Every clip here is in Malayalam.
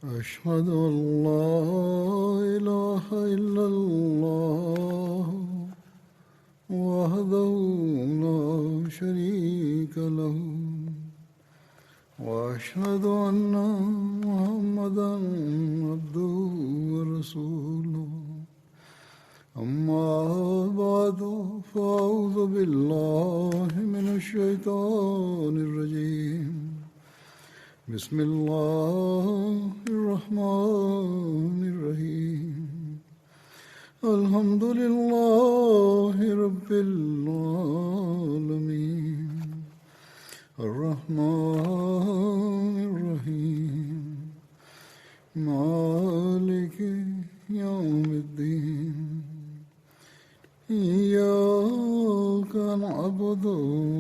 أشهد أن لا إله إلا الله وحده لا شريك له وأشهد أن محمدا عبده ورسوله أما بعد فأعوذ بالله من الشيطان الرجيم بسم الله الرحمن الرحيم الحمد لله رب العالمين الرحمن الرحيم مالك يوم الدين إياك نعبد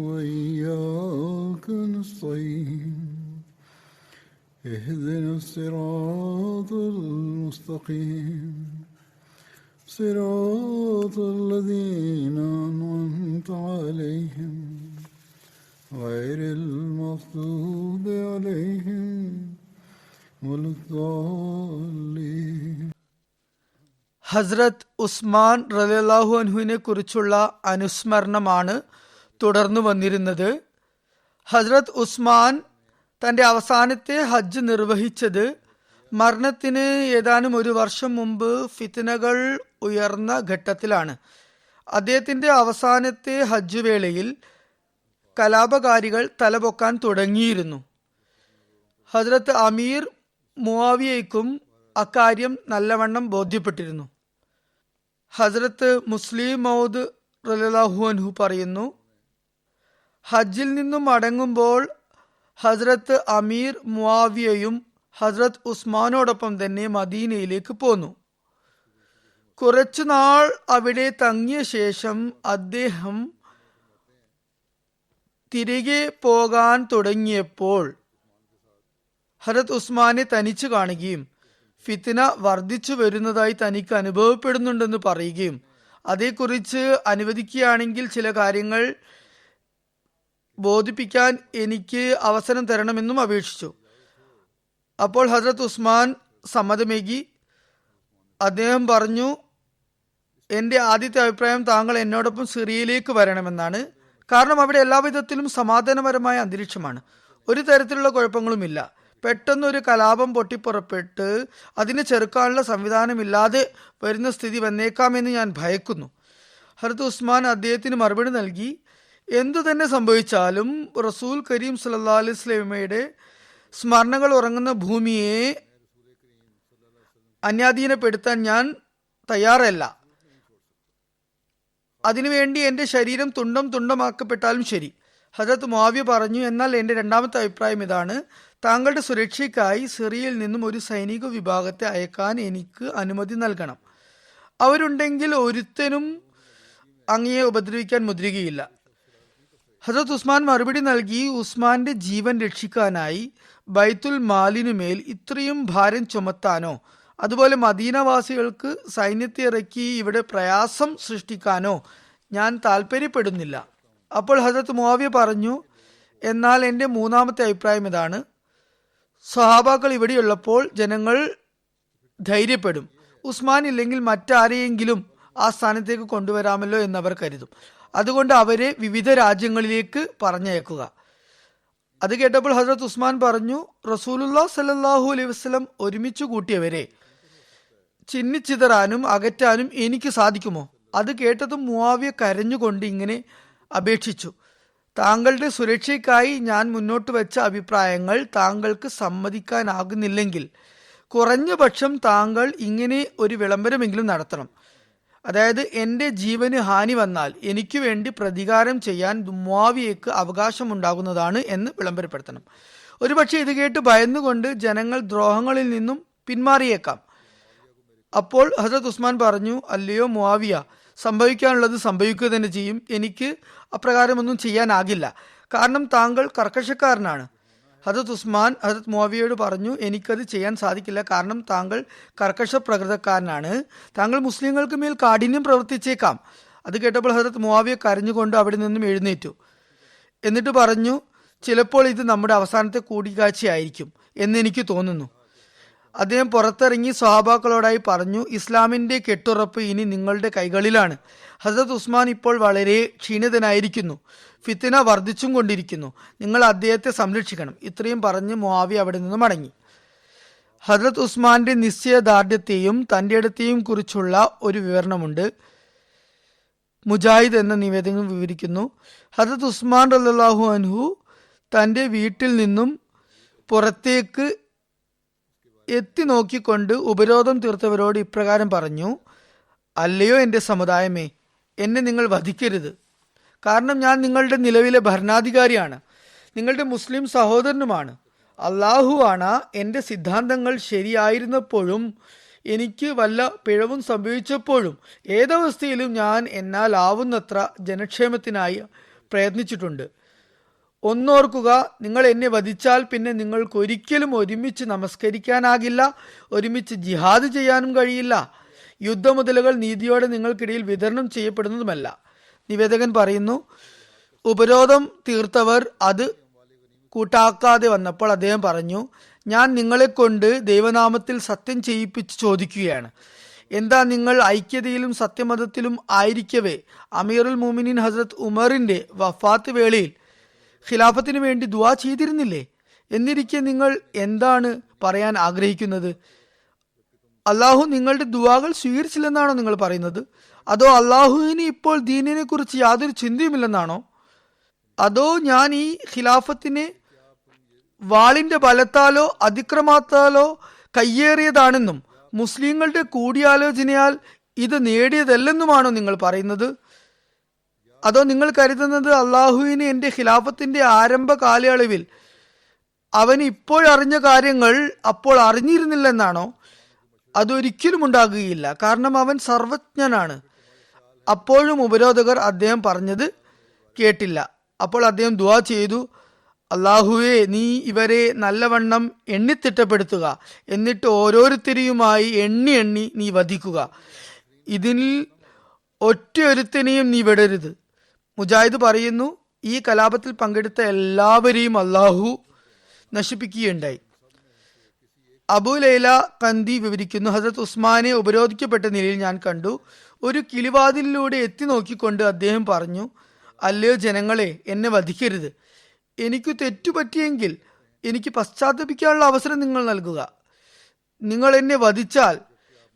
وإياك نستعين اهدنا الصراط المستقيم صراط الذين أنعمت عليهم غير المغضوب عليهم ولا الضالين. ഹസ്രത്ത് ഉസ്മാൻ റളിയല്ലാഹു അൻഹുവിനെ കുറിച്ചുള്ള അനുസ്മരണമാണ് തുടർന്നു വന്നിരുന്നത്. ഹസ്രത്ത് ഉസ്മാൻ തൻ്റെ അവസാനത്തെ ഹജ്ജ് നിർവഹിച്ചത് മരണത്തിന് ഏതാനും ഒരു വർഷം മുമ്പ് ഫിത്നകൾ ഉയർന്ന ഘട്ടത്തിലാണ്. അദ്ദേഹത്തിൻ്റെ അവസാനത്തെ ഹജ്ജ് വേളയിൽ കലാപകാരികൾ തലപൊക്കാൻ തുടങ്ങിയിരുന്നു. ഹസ്രത്ത് അമീർ മുആവിയയ്ക്കും അക്കാര്യം നല്ലവണ്ണം ബോധ്യപ്പെട്ടിരുന്നു. ഹസ്രത്ത് മുസ്ലിം മൗദ് റളിയല്ലാഹു അൻഹു പറയുന്നു, ഹജ്ജിൽ നിന്നും മടങ്ങുമ്പോൾ ഹസ്രത്ത് അമീർ മുആവിയയും ഹസ്രത്ത് ഉസ്മാനോടൊപ്പം തന്നെ മദീനയിലേക്ക് പോന്നു. കുറച്ചുനാൾ അവിടെ തങ്ങിയ ശേഷം അദ്ദേഹം തിരികെ പോകാൻ തുടങ്ങിയപ്പോൾ ഹസ്രത്ത് ഉസ്മാനെ തനിച്ചു കാണുകയും ഫിത്ന വർദ്ധിച്ചു വരുന്നതായി തനിക്ക് അനുഭവപ്പെടുന്നുണ്ടെന്ന് പറയുകയും അതേക്കുറിച്ച് അനുവദിക്കുകയാണെങ്കിൽ ചില കാര്യങ്ങൾ ബോധിപ്പിക്കാൻ എനിക്ക് അവസരം തരണമെന്നും അപേക്ഷിച്ചു. അപ്പോൾ ഹസ്രത്ത് ഉസ്മാൻ സമ്മതമേകി. അദ്ദേഹം പറഞ്ഞു, എൻ്റെ ആദ്യത്തെ അഭിപ്രായം താങ്കൾ എന്നോടൊപ്പം സിറിയയിലേക്ക് വരണമെന്നാണ്. കാരണം അവിടെ എല്ലാവിധത്തിലും സമാധാനപരമായ അന്തരീക്ഷമാണ്, ഒരു തരത്തിലുള്ള കുഴപ്പങ്ങളുമില്ല. പെട്ടെന്നൊരു കലാപം പൊട്ടിപ്പുറപ്പെട്ട് അതിനെ ചെറുക്കാനുള്ള സംവിധാനമില്ലാതെ വരുന്ന സ്ഥിതി വന്നേക്കാമെന്ന് ഞാൻ ഭയക്കുന്നു. ഹസ്രത്ത് ഉസ്മാൻ അദ്ദേഹത്തിന് മറുപടി നൽകി, എന്തു തന്നെ സംഭവിച്ചാലും റസൂൽ കരീം സല്ലല്ലാഹു അലൈഹി വസല്ലമയുടെ സ്മരണകൾ ഉറങ്ങുന്ന ഭൂമിയെ അന്യാധീനപ്പെടുത്താൻ ഞാൻ തയ്യാറല്ല. അതിനുവേണ്ടി എൻ്റെ ശരീരം തുണ്ടം തുണ്ടമാക്കപ്പെട്ടാലും ശരി. ഹസ്രത്ത് മുആവിയ പറഞ്ഞു, എന്നാൽ എൻ്റെ രണ്ടാമത്തെ അഭിപ്രായം ഇതാണ്, താങ്കളുടെ സുരക്ഷയ്ക്കായി സിറിയയിൽ നിന്നും ഒരു സൈനിക വിഭാഗത്തെ അയക്കാൻ എനിക്ക് അനുമതി നൽകണം. അവരുണ്ടെങ്കിൽ ഒരുത്തനും അങ്ങയെ ഉപദ്രവിക്കാൻ മുദ്രികയില്ല. ഹസ്രത്ത് ഉസ്മാൻ മറുപടി നൽകി, ഉസ്മാന്റെ ജീവൻ രക്ഷിക്കാനായി ബൈത്തുൽ മാലിനുമേൽ ഇത്രയും ഭാരം ചുമത്താനോ അതുപോലെ മദീനവാസികൾക്ക് സൈന്യത്തെ ഇറക്കി ഇവിടെ പ്രയാസം സൃഷ്ടിക്കാനോ ഞാൻ താല്പര്യപ്പെടുന്നില്ല. അപ്പോൾ ഹസ്രത്ത് മുആവിയ പറഞ്ഞു, എന്നാൽ എൻ്റെ മൂന്നാമത്തെ അഭിപ്രായം ഇതാണ്, സ്വഹാബാക്കൾ ഇവിടെയുള്ളപ്പോൾ ജനങ്ങൾ ധൈര്യപ്പെടും. ഉസ്മാൻ ഇല്ലെങ്കിൽ മറ്റാരെയെങ്കിലും ആ സ്ഥാനത്തേക്ക് കൊണ്ടുവരാമല്ലോ എന്നവർ കരുതും. അതുകൊണ്ട് അവരെ വിവിധ രാജ്യങ്ങളിലേക്ക് പറഞ്ഞയക്കുക. അത് കേട്ടപ്പോൾ ഹസ്രത്ത് ഉസ്മാൻ പറഞ്ഞു, റസൂലുള്ളാഹി സ്വല്ലല്ലാഹു അലൈഹി വസല്ലം ഒരുമിച്ച് കൂട്ടിയവരെ ചിന്നിച്ചിതറാനും അകറ്റാനും എനിക്ക് സാധിക്കുമോ? അത് കേട്ടതും മുആവിയ കരഞ്ഞുകൊണ്ട് ഇങ്ങനെ അപേക്ഷിച്ചു, താങ്കളുടെ സുരക്ഷയ്ക്കായി ഞാൻ മുന്നോട്ട് വെച്ച അഭിപ്രായങ്ങൾ താങ്കൾക്ക് സമ്മതിക്കാനാകുന്നില്ലെങ്കിൽ കുറഞ്ഞ പക്ഷം താങ്കൾ ഇങ്ങനെ ഒരു വിളംബരമെങ്കിലും നടത്തണം. അതായത്, എൻ്റെ ജീവന് ഹാനി വന്നാൽ എനിക്ക് വേണ്ടി പ്രതികാരം ചെയ്യാൻ മുആവിയയ്ക്ക് അവകാശമുണ്ടാകുന്നതാണ് എന്ന് വിളംബരപ്പെടുത്തണം. ഒരുപക്ഷെ ഇത് കേട്ട് ഭയന്നുകൊണ്ട് ജനങ്ങൾ ദ്രോഹങ്ങളിൽ നിന്നും പിന്മാറിയേക്കാം. അപ്പോൾ ഹസ്രത്ത് ഉസ്മാൻ പറഞ്ഞു, അല്ലയോ മുആവിയ, സംഭവിക്കാനുള്ളത് സംഭവിക്കുക തന്നെ ചെയ്യും. എനിക്ക് അപ്രകാരമൊന്നും ചെയ്യാനാകില്ല, കാരണം താങ്കൾ കർക്കശക്കാരനാണ്. ഹദരത്ത് ഉസ്മാൻ ഹദരത്ത് മുആവിയയോട് പറഞ്ഞു, എനിക്കത് ചെയ്യാൻ സാധിക്കില്ല, കാരണം താങ്കൾ കർക്കശ പ്രകൃതക്കാരനാണ്, താങ്കൾ മുസ്ലിങ്ങൾക്ക് മേൽ കാഠിന്യം പ്രവർത്തിച്ചേക്കാം. അത് കേട്ടപ്പോൾ ഹദരത്ത് മുആവിയ കരഞ്ഞുകൊണ്ട് അവിടെ നിന്നും എഴുന്നേറ്റു. എന്നിട്ട് പറഞ്ഞു, ചിലപ്പോൾ ഇത് നമ്മുടെ അവസാനത്തെ കൂടിക്കാഴ്ചയായിരിക്കും എന്ന് എനിക്ക് തോന്നുന്നു. അദ്ദേഹം പുറത്തിറങ്ങി സ്വഹാബാക്കളോടായി പറഞ്ഞു, ഇസ്ലാമിന്റെ കെട്ടുറപ്പ് ഇനി നിങ്ങളുടെ കൈകളിലാണ്. ഹസ്രത്ത് ഉസ്മാൻ ഇപ്പോൾ വളരെ ക്ഷീണിതനായിരിക്കുന്നു. ഫിത്ന വർദ്ധിച്ചും കൊണ്ടിരിക്കുന്നു. നിങ്ങൾ അദ്ദേഹത്തെ സംരക്ഷിക്കണം. ഇത്രയും പറഞ്ഞ് മുആവിയ അവിടെ നിന്ന് മടങ്ങി. ഹസ്രത്ത് ഉസ്മാന്റെ നിശ്ചയദാർഢ്യത്തെയും തൻ്റെ ഇടത്തെയും കുറിച്ചുള്ള ഒരു വിവരണമുണ്ട്. മുജാഹിദ് എന്ന നിവേദനം വിവരിക്കുന്നു, ഹസ്രത്ത് ഉസ്മാൻ റളിയല്ലാഹു അൻഹു തൻ്റെ വീട്ടിൽ നിന്നും പുറത്തേക്ക് എത്തി നോക്കിക്കൊണ്ട് ഉപരോധം തീർത്തവരോട് ഇപ്രകാരം പറഞ്ഞു, അല്ലയോ എൻ്റെ സമുദായമേ, എന്നെ നിങ്ങൾ വധിക്കരുത്. കാരണം ഞാൻ നിങ്ങളുടെ നിലവിലെ ഭരണാധികാരിയാണ്, നിങ്ങളുടെ മുസ്ലിം സഹോദരനുമാണ്. അള്ളാഹു ആണ് എൻ്റെ സിദ്ധാന്തങ്ങൾ ശരിയായിരുന്നപ്പോഴും എനിക്ക് വല്ല പിഴവും സംഭവിച്ചപ്പോഴും ഏതവസ്ഥയിലും ഞാൻ എന്നാൽ ആവുന്നത്ര ജനക്ഷേമത്തിനായി പ്രയത്നിച്ചിട്ടുണ്ട്. ഒന്നോർക്കുക, നിങ്ങൾ എന്നെ വധിച്ചാൽ പിന്നെ നിങ്ങൾക്കൊരിക്കലും ഒരുമിച്ച് നമസ്കരിക്കാനാകില്ല, ഒരുമിച്ച് ജിഹാദ് ചെയ്യാനും കഴിയില്ല. യുദ്ധമുതലുകൾ നീതിയോടെ നിങ്ങൾക്കിടയിൽ വിതരണം ചെയ്യപ്പെടുന്നതുമല്ല. നിവേദകൻ പറയുന്നു, ഉപരോധം തീർത്തവർ അത് കൂട്ടാക്കാതെ വന്നപ്പോൾ അദ്ദേഹം പറഞ്ഞു, ഞാൻ നിങ്ങളെ കൊണ്ട് ദൈവനാമത്തിൽ സത്യം ചെയ്യിപ്പിച്ച് ചോദിക്കുകയാണ്, എന്താ നിങ്ങൾ ഐക്യതയിലും സത്യമതത്തിലും ആയിരിക്കവേ അമീറുൽ മുഅ്മിനീൻ ഹസ്രത്ത് ഉമറിന്റെ വഫാത്ത് വേളയിൽ ഖിലാഫത്തിന് വേണ്ടി ദുആ ചെയ്തിരുന്നില്ലേ? എന്നിരിക്കെ നിങ്ങൾ എന്താണ് പറയാൻ ആഗ്രഹിക്കുന്നത്? അള്ളാഹു നിങ്ങളുടെ ദുആകൾ സ്വീകരിച്ചില്ലെന്നാണോ നിങ്ങൾ പറയുന്നത്? അതോ അള്ളാഹുവിന് ഇപ്പോൾ ദീനിനെ കുറിച്ച് യാതൊരു ചിന്തയുമില്ലെന്നാണോ? അതോ ഞാൻ ഈ ഖിലാഫത്തിനെ വാളിന്റെ ബലത്താലോ അതിക്രമത്താലോ കയ്യേറിയതാണെന്നും മുസ്ലിങ്ങളുടെ കൂടിയാലോചനയാൽ ഇത് നേടിയതല്ലെന്നുമാണോ നിങ്ങൾ പറയുന്നത്? അതോ നിങ്ങൾ കരുതുന്നത് അള്ളാഹുവിന് എൻ്റെ ഖിലാഫത്തിന്റെ ആരംഭ കാലയളവിൽ അവൻ ഇപ്പോഴറിഞ്ഞ കാര്യങ്ങൾ അപ്പോൾ അറിഞ്ഞിരുന്നില്ലെന്നാണോ? അതൊരിക്കലും ഉണ്ടാകുകയില്ല. കാരണം അവൻ സർവജ്ഞനാണ്. അപ്പോഴും ഉപരോധകർ അദ്ദേഹം പറഞ്ഞത് കേട്ടില്ല. അപ്പോൾ അദ്ദേഹം ദുആ ചെയ്തു, അള്ളാഹുവേ, നീ ഇവരെ നല്ലവണ്ണം എണ്ണിത്തിട്ടപ്പെടുത്തുക, എന്നിട്ട് ഓരോരുത്തരെയുമായി എണ്ണി എണ്ണി നീ വധിക്കുക. ഇതിൽ ഒറ്റയൊരുത്തനെയും നീ വിടരുത്. മുജാഹിദ് പറയുന്നു, ഈ കലാപത്തിൽ പങ്കെടുത്ത എല്ലാവരെയും അള്ളാഹു നശിപ്പിക്കുകയുണ്ടായി. അബൂ ലൈല കന്ദി വിവരിക്കുന്നു, ഹസ്രത്ത് ഉസ്മാനെ ഉപരോധിക്കപ്പെട്ട നിലയിൽ ഞാൻ കണ്ടു. ഒരു കിളിവാതിലിലൂടെ എത്തി നോക്കിക്കൊണ്ട് അദ്ദേഹം പറഞ്ഞു, അല്ലയോ ജനങ്ങളെ, എന്നെ വധിക്കരുത്. എനിക്ക് തെറ്റുപറ്റിയെങ്കിൽ എനിക്ക് പശ്ചാത്തപിക്കാനുള്ള അവസരം നിങ്ങൾ നൽകുക. നിങ്ങൾ എന്നെ വധിച്ചാൽ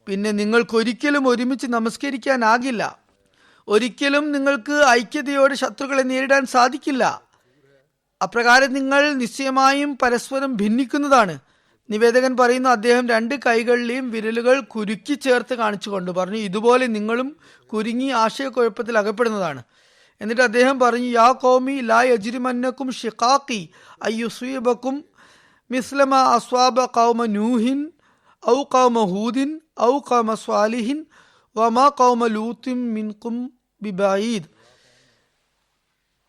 പിന്നെ നിങ്ങൾക്കൊരിക്കലും ഒരുമിച്ച് നമസ്കരിക്കാനാകില്ല. ഒരിക്കലും നിങ്ങൾക്ക് ഐക്യതയോടെ ശത്രുക്കളെ നേരിടാൻ സാധിക്കില്ല. അപ്രകാരം നിങ്ങൾ നിശ്ചയമായും പരസ്പരം ഭിന്നിക്കുന്നതാണ്. നിവേദകൻ പറയുന്നു, അദ്ദേഹം രണ്ട് കൈകളിലെയും വിരലുകൾ കുരുക്കി ചേർത്ത് കാണിച്ചുകൊണ്ട് പറഞ്ഞു, ഇതുപോലെ നിങ്ങളും കുരുങ്ങി ആശയക്കുഴപ്പത്തിൽ അകപ്പെടുന്നതാണ്. എന്നിട്ട് അദ്ദേഹം പറഞ്ഞു, യാ ഖൗമി ലാ യജ്രിമന്നക്കും ഷിഖാഖി അയ്യുസീബക്കും മിസ്ലമ അസ്വാബ ഖൗമ നൂഹിൻ ഔ ഖൗമ ഹൂദിൻ ഔ ഖൗമ സ്വാലിഹിൻ വമാ ഖൗമ ലൂത്തിൻ മിൻകും ബിബഈദ്.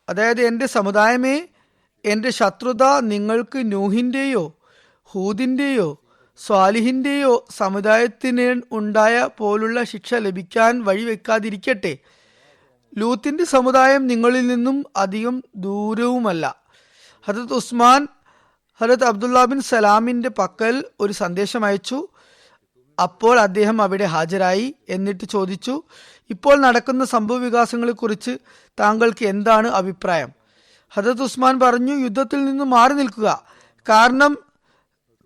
അതായത്, എൻ്റെ സമുദായമേ, എൻ്റെ ശത്രുത നിങ്ങൾക്ക് നൂഹിൻ്റെയോ ഹൂദിൻ്റെയോ സ്വാലിഹിൻ്റെയോ സമുദായത്തിന് ഉണ്ടായ പോലുള്ള ശിക്ഷ ലഭിക്കാൻ വഴിവെക്കാതിരിക്കട്ടെ. ലൂത്തിന്റെ സമുദായം നിങ്ങളിൽ നിന്നും അധികം ദൂരവുമല്ല. ഹദരത്ത് ഉസ്മാൻ ഹദരത്ത് അബ്ദുള്ള ബിൻ സലാമിന്റെ പക്കൽ ഒരു സന്ദേശം അയച്ചു. അപ്പോൾ അദ്ദേഹം അവിടെ ഹാജരായി. എന്നിട്ട് ചോദിച്ചു, ഇപ്പോൾ നടക്കുന്ന സംഭവ വികാസങ്ങളെ കുറിച്ച് താങ്കൾക്ക് എന്താണ് അഭിപ്രായം? ഹദരത്ത് ഉസ്മാൻ പറഞ്ഞു, യുദ്ധത്തിൽ നിന്ന് മാറി നിൽക്കുക. കാരണം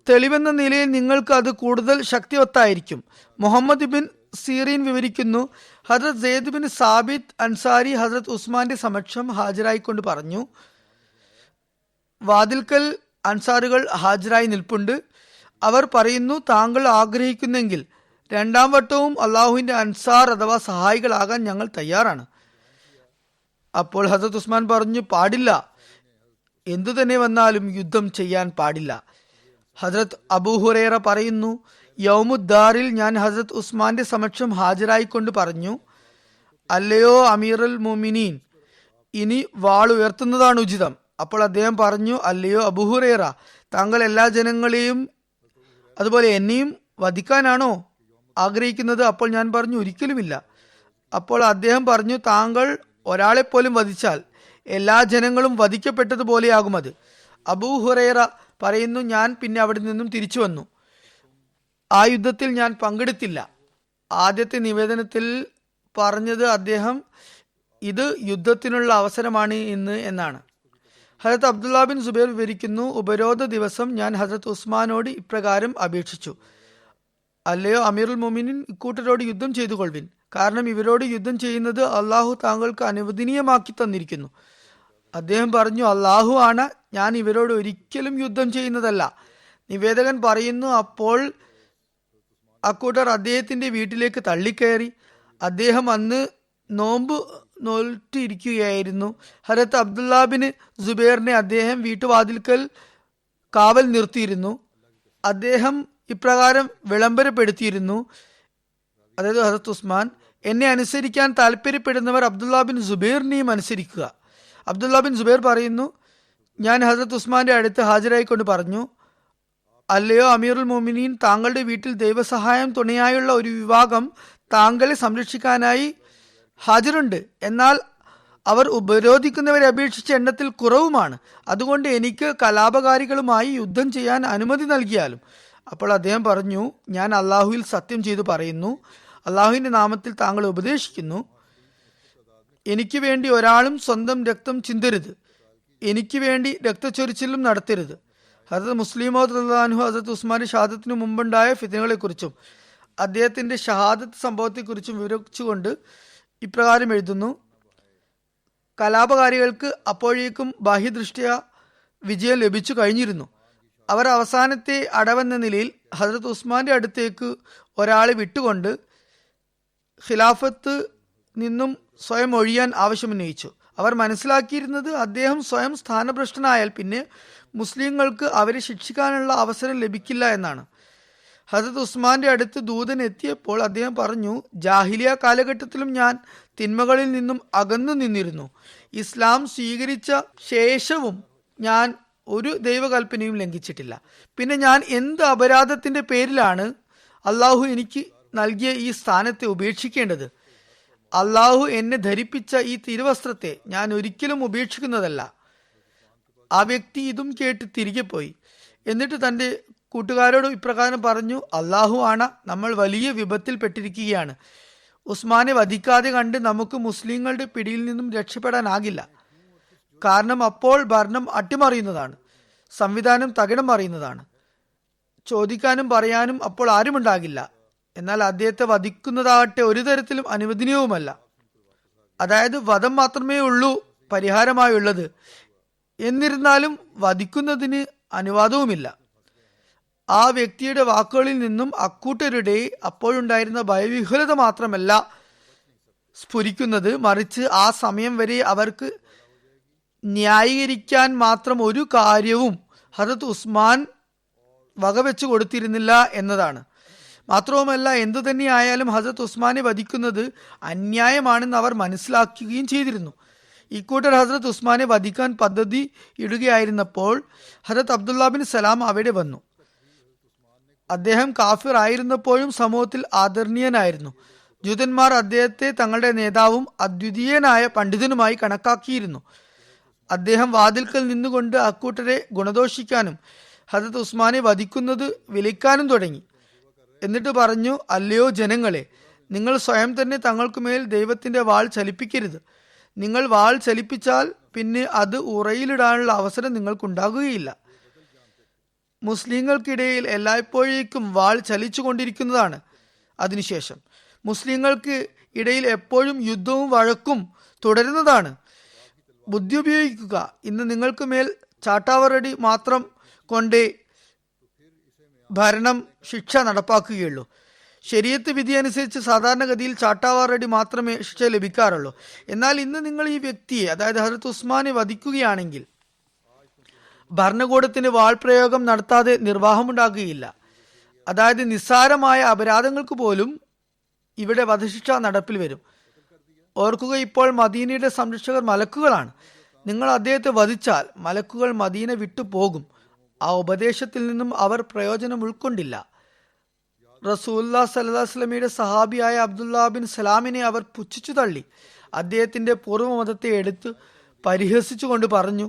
തെളിവെന്ന നിലയിൽ നിങ്ങൾക്ക് അത് കൂടുതൽ ശക്തിവത്തായിരിക്കും. മുഹമ്മദ് ബിൻ സീറീൻ വിവരിക്കുന്നു, ഹസ്രത്ത് സെയ്ദ് ബിൻ സാബിത്ത് അൻസാരി ഹസ്രത്ത് ഉസ്മാന്റെ സമക്ഷം ഹാജരായിക്കൊണ്ട് പറഞ്ഞു, വാതിൽക്കൽ അൻസാറുകൾ ഹാജരായി നിൽപ്പുണ്ട്. അവർ പറയുന്നു, താങ്കൾ ആഗ്രഹിക്കുന്നെങ്കിൽ രണ്ടാം വട്ടവും അള്ളാഹുവിന്റെ അൻസാർ അഥവാ സഹായികളാകാൻ ഞങ്ങൾ തയ്യാറാണ്. അപ്പോൾ ഹസ്രത്ത് ഉസ്മാൻ പറഞ്ഞു, പാടില്ല, എന്തു തന്നെ വന്നാലും യുദ്ധം ചെയ്യാൻ പാടില്ല. ഹസ്രത്ത് അബൂ ഹുറൈറ പറയുന്നു, യൗമുദ്ദാറിൽ ഞാൻ ഹസ്രത്ത് ഉസ്മാന്റെ സമക്ഷം ഹാജരായിക്കൊണ്ട് പറഞ്ഞു, അല്ലയോ അമീറുൽ മുഅ്മിനീൻ, ഇനി വാൾ ഉയർത്തുന്നതാണ് ഉചിതം. അപ്പോൾ അദ്ദേഹം പറഞ്ഞു, അല്ലയോ അബൂ ഹുറൈറ, താങ്കൾ എല്ലാ ജനങ്ങളെയും അതുപോലെ എന്നെയും വധിക്കാനാണോ ആഗ്രഹിക്കുന്നത്? അപ്പോൾ ഞാൻ പറഞ്ഞു, ഒരിക്കലുമില്ല. അപ്പോൾ അദ്ദേഹം പറഞ്ഞു, താങ്കൾ ഒരാളെപ്പോലും വധിച്ചാൽ എല്ലാ ജനങ്ങളും വധിക്കപ്പെട്ടതുപോലെയാകും അത്. അബൂ ഹുറൈറ പറയുന്നു, ഞാൻ പിന്നെ അവിടെ നിന്നും തിരിച്ചു വന്നു. ആ യുദ്ധത്തിൽ ഞാൻ പങ്കെടുത്തില്ല. ആദ്യത്തെ നിവേദനത്തിൽ പറഞ്ഞത് അദ്ദേഹം ഇത് യുദ്ധത്തിനുള്ള അവസരമാണ് ഇന്ന് എന്നാണ്. ഹജരത്ത് അബ്ദുള്ള ബിൻ സുബൈർ വിവരിക്കുന്നു, ഉപരോധ ദിവസം ഞാൻ ഹജരത്ത് ഉസ്മാനോട് ഇപ്രകാരം അപേക്ഷിച്ചു: അല്ലയോ അമീറുൽ മുഅ്മിനീൻ, ഇക്കൂട്ടരോട് യുദ്ധം ചെയ്തു കൊള്ളുവിൻ. കാരണം ഇവരോട് യുദ്ധം ചെയ്യുന്നത് അള്ളാഹു താങ്കൾക്ക് അനുവദനീയമാക്കി തന്നിരിക്കുന്നു. അദ്ദേഹം പറഞ്ഞു, അള്ളാഹു ആണ്, ഞാൻ ഇവരോട് ഒരിക്കലും യുദ്ധം ചെയ്യുന്നതല്ല. നിവേദകൻ പറയുന്നു, അപ്പോൾ അക്കൂട്ടർ അദ്ദേഹത്തിന്റെ വീട്ടിലേക്ക് തള്ളിക്കയറി. അദ്ദേഹം അന്ന് നോമ്പ് നോറ്റിരിക്കുകയായിരുന്നു. ഹജരത്ത് അബ്ദുള്ള ബിൻ സുബൈറിനെ അദ്ദേഹം വീട്ടുവാതിൽക്കൽ കാവൽ നിർത്തിയിരുന്നു. അദ്ദേഹം ഇപ്രകാരം വിളംബരപ്പെടുത്തിയിരുന്നു, അതായത് ഹജരത്ത് ഉസ്മാൻ, എന്നെ അനുസരിക്കാൻ താല്പര്യപ്പെടുന്നവർ അബ്ദുള്ള ബിൻ സുബൈറിനെയും അനുസരിക്കുക. അബ്ദുള്ള ബിൻ സുബൈർ പറയുന്നു, ഞാൻ ഹജരത്ത് ഉസ്മാന്റെ അടുത്ത് ഹാജരായിക്കൊണ്ട് പറഞ്ഞു, അല്ലയോ അമീറുൽ മുഅ്മിനീൻ, താങ്കളുടെ വീട്ടിൽ ദൈവസഹായം തുണയായുള്ള ഒരു വിഭാഗം താങ്കളെ സംരക്ഷിക്കാനായി ഹാജരുണ്ട്. എന്നാൽ അവർ ഉപരോധിക്കുന്നവരെ അപേക്ഷിച്ച് എണ്ണത്തിൽ കുറവുമാണ്. അതുകൊണ്ട് എനിക്ക് കലാപകാരികളുമായി യുദ്ധം ചെയ്യാൻ അനുമതി നൽകിയാലും. അപ്പോൾ അദ്ദേഹം പറഞ്ഞു, ഞാൻ അള്ളാഹുവിൽ സത്യം ചെയ്തു പറയുന്നു, അള്ളാഹുവിന്റെ നാമത്തിൽ താങ്കൾ ഉപദേശിക്കുന്നു, എനിക്ക് വേണ്ടി ഒരാളും സ്വന്തം രക്തം ചിന്തരുത്, എനിക്ക് വേണ്ടി രക്തച്ചൊരിച്ചിലും നടത്തരുത്. ഹസരത്ത് മുസ്ലിമോദ് റളിയല്ലാഹു അൻഹു ഹസരത്ത് ഉസ്മാന്റെ ഷഹാദത്തിന് മുമ്പുണ്ടായ ഫിത്നകളെക്കുറിച്ചും അദ്ദേഹത്തിന്റെ ഷഹാദത്ത് സംഭവത്തെക്കുറിച്ചും വിവരിച്ചുകൊണ്ട് ഇപ്രകാരം എഴുതുന്നു: കലാപകാരികൾക്ക് അപ്പോഴേക്കും ബാഹ്യദൃഷ്ട്യ വിജയം ലഭിച്ചു കഴിഞ്ഞിരുന്നു. അവർ അവസാനത്തെ അടവെന്ന നിലയിൽ ഹസരത്ത് ഉസ്മാന്റെ അടുത്തേക്ക് ഒരാളെ വിട്ടുകൊണ്ട് ഖിലാഫത്ത് നിന്നും സ്വയം ഒഴിയാൻ ആവശ്യമുന്നയിച്ചു. അവർ മനസ്സിലാക്കിയിരുന്നത് അദ്ദേഹം സ്വയം സ്ഥാനഭ്രഷ്ടനായാൽ പിന്നെ മുസ്ലിങ്ങൾക്ക് അവരെ ശിക്ഷിക്കാനുള്ള അവസരം ലഭിക്കില്ല എന്നാണ്. ഹസരത്ത് ഉസ്മാന്റെ അടുത്ത് ദൂതൻ എത്തിയപ്പോൾ അദ്ദേഹം പറഞ്ഞു, ജാഹിലിയ കാലഘട്ടത്തിലും ഞാൻ തിന്മകളിൽ നിന്നും അകന്നു നിന്നിരുന്നു. ഇസ്ലാം സ്വീകരിച്ച ശേഷവും ഞാൻ ഒരു ദൈവകൽപ്പനയും ലംഘിച്ചിട്ടില്ല. പിന്നെ ഞാൻ എന്ത് അപരാധത്തിന്റെ പേരിലാണ് അള്ളാഹു എനിക്ക് നൽകിയ ഈ സ്ഥാനത്തെ ഉപേക്ഷിക്കേണ്ടത്? അള്ളാഹു എന്നെ ധരിപ്പിച്ച ഈ തിരുവസ്ത്രത്തെ ഞാൻ ഒരിക്കലും ഉപേക്ഷിക്കുന്നതല്ല. ആ വ്യക്തി ഇതും കേട്ട് തിരികെ പോയി. എന്നിട്ട് തൻ്റെ കൂട്ടുകാരോട് ഇപ്രകാരം പറഞ്ഞു, അള്ളാഹു ആണ്, നമ്മൾ വലിയ വിപത്തിൽ പെട്ടിരിക്കുകയാണ്. ഉസ്മാനെ വധിക്കാതെ കണ്ട് നമുക്ക് മുസ്ലിങ്ങളുടെ പിടിയിൽ നിന്നും രക്ഷപ്പെടാനാകില്ല. കാരണം അപ്പോൾ ഭരണം അട്ടിമറിയുന്നതാണ്, സംവിധാനം തകിടം മറിയുന്നതാണ്. ചോദിക്കാനും പറയാനും അപ്പോൾ ആരുമുണ്ടാകില്ല. എന്നാൽ അദ്ദേഹത്തെ വധിക്കുന്നതാകട്ടെ ഒരു തരത്തിലും അനുവദനീയവുമല്ല. അതായത് വധം മാത്രമേ ഉള്ളൂ പരിഹാരമായുള്ളത്. എന്നിരുന്നാലും വധിക്കുന്നതിന് അനുവാദവുമില്ല. ആ വ്യക്തിയുടെ വാക്കുകളിൽ നിന്നും അക്കൂട്ടരുടെ അപ്പോഴുണ്ടായിരുന്ന ഭയവിഹ്വലത മാത്രമല്ല സ്ഫുരിക്കുന്നത്, മറിച്ച് ആ സമയം വരെ അവർക്ക് ന്യായീകരിക്കാൻ മാത്രം ഒരു കാര്യവും ഹദരത്ത് ഉസ്മാൻ വകവെച്ചു കൊടുത്തിരുന്നില്ല എന്നതാണ്. മാത്രവുമല്ല, എന്തു തന്നെയായാലും ഹസരത്ത് ഉസ്മാനെ വധിക്കുന്നത് അന്യായമാണെന്ന് അവർ മനസ്സിലാക്കുകയും ചെയ്തിരുന്നു. ഇക്കൂട്ടർ ഹസരത്ത് ഉസ്മാനെ വധിക്കാൻ പദ്ധതി ഇടുകയായിരുന്നപ്പോൾ ഹസരത്ത് അബ്ദുള്ള ബിൻ സലാം അവിടെ വന്നു. അദ്ദേഹം കാഫിർ ആയിരുന്നപ്പോഴും സമൂഹത്തിൽ ആദരണീയനായിരുന്നു. ജൂതന്മാർ അദ്ദേഹത്തെ തങ്ങളുടെ നേതാവും അദ്വിതീയനായ പണ്ഡിതനുമായി കണക്കാക്കിയിരുന്നു. അദ്ദേഹം വാതിൽക്കൽ നിന്നുകൊണ്ട് അക്കൂട്ടരെ ഗുണദോഷിക്കാനും ഹസരത്ത് ഉസ്മാനെ വധിക്കുന്നത് വിളിക്കാനും തുടങ്ങി. എന്നിട്ട് പറഞ്ഞു, അല്ലയോ ജനങ്ങളെ, നിങ്ങൾ സ്വയം തന്നെ തങ്ങൾക്കുമേൽ ദൈവത്തിന്റെ വാൾ ചലിപ്പിക്കരുത്. നിങ്ങൾ വാൾ ചലിപ്പിച്ചാൽ പിന്നെ അത് ഉറയിലിടാനുള്ള അവസരം നിങ്ങൾക്കുണ്ടാകുകയില്ല. മുസ്ലിങ്ങൾക്കിടയിൽ എല്ലായ്പ്പോഴേക്കും വാൾ ചലിച്ചു കൊണ്ടിരിക്കുന്നതാണ്. അതിനുശേഷം മുസ്ലിങ്ങൾക്ക് ഇടയിൽ എപ്പോഴും യുദ്ധവും വഴക്കും തുടരുന്നതാണ്. ബുദ്ധി ഉപയോഗിക്കുക. ഇന്ന് നിങ്ങൾക്ക് മേൽ ചാട്ടാവറടി മാത്രം കൊണ്ടേ ഭരണം ശിക്ഷ നടപ്പാക്കുകയുള്ളൂ. ശരീഅത്ത് വിധി അനുസരിച്ച് സാധാരണഗതിയിൽ ചാട്ടാവാറടി മാത്രമേ ശിക്ഷ ലഭിക്കാറുള്ളൂ. എന്നാൽ ഇന്ന് നിങ്ങൾ ഈ വ്യക്തിയെ, അതായത് ഹസരത്ത് ഉസ്മാനെ വധിക്കുകയാണെങ്കിൽ ഭരണകൂടത്തിന് വാൾ പ്രയോഗം നടത്താതെ നിർവാഹമുണ്ടാകുകയില്ല. അതായത് നിസ്സാരമായ അപരാധങ്ങൾക്ക് പോലും ഇവിടെ വധശിക്ഷ നടപ്പിൽ വരും. ഓർക്കുക, ഇപ്പോൾ മദീനയുടെ സംരക്ഷകർ മലക്കുകളാണ്. നിങ്ങൾ അദ്ദേഹത്തെ വധിച്ചാൽ മലക്കുകൾ മദീന വിട്ടു പോകും. ആ ഉപദേശത്തിൽ നിന്നും അവർ പ്രയോജനം ഉൾക്കൊണ്ടില്ല. റസൂലുള്ളാഹി സ്വല്ലല്ലാഹു അലൈഹി വസല്ലമയുടെ സഹാബിയായ അബ്ദുള്ള ബിൻ സലാമിനെ അവർ പുച്ഛിച്ചു തള്ളി. അദ്ദേഹത്തിന്റെ പൂർവ്വമതത്തെ എടുത്ത് പരിഹസിച്ചുകൊണ്ട് പറഞ്ഞു,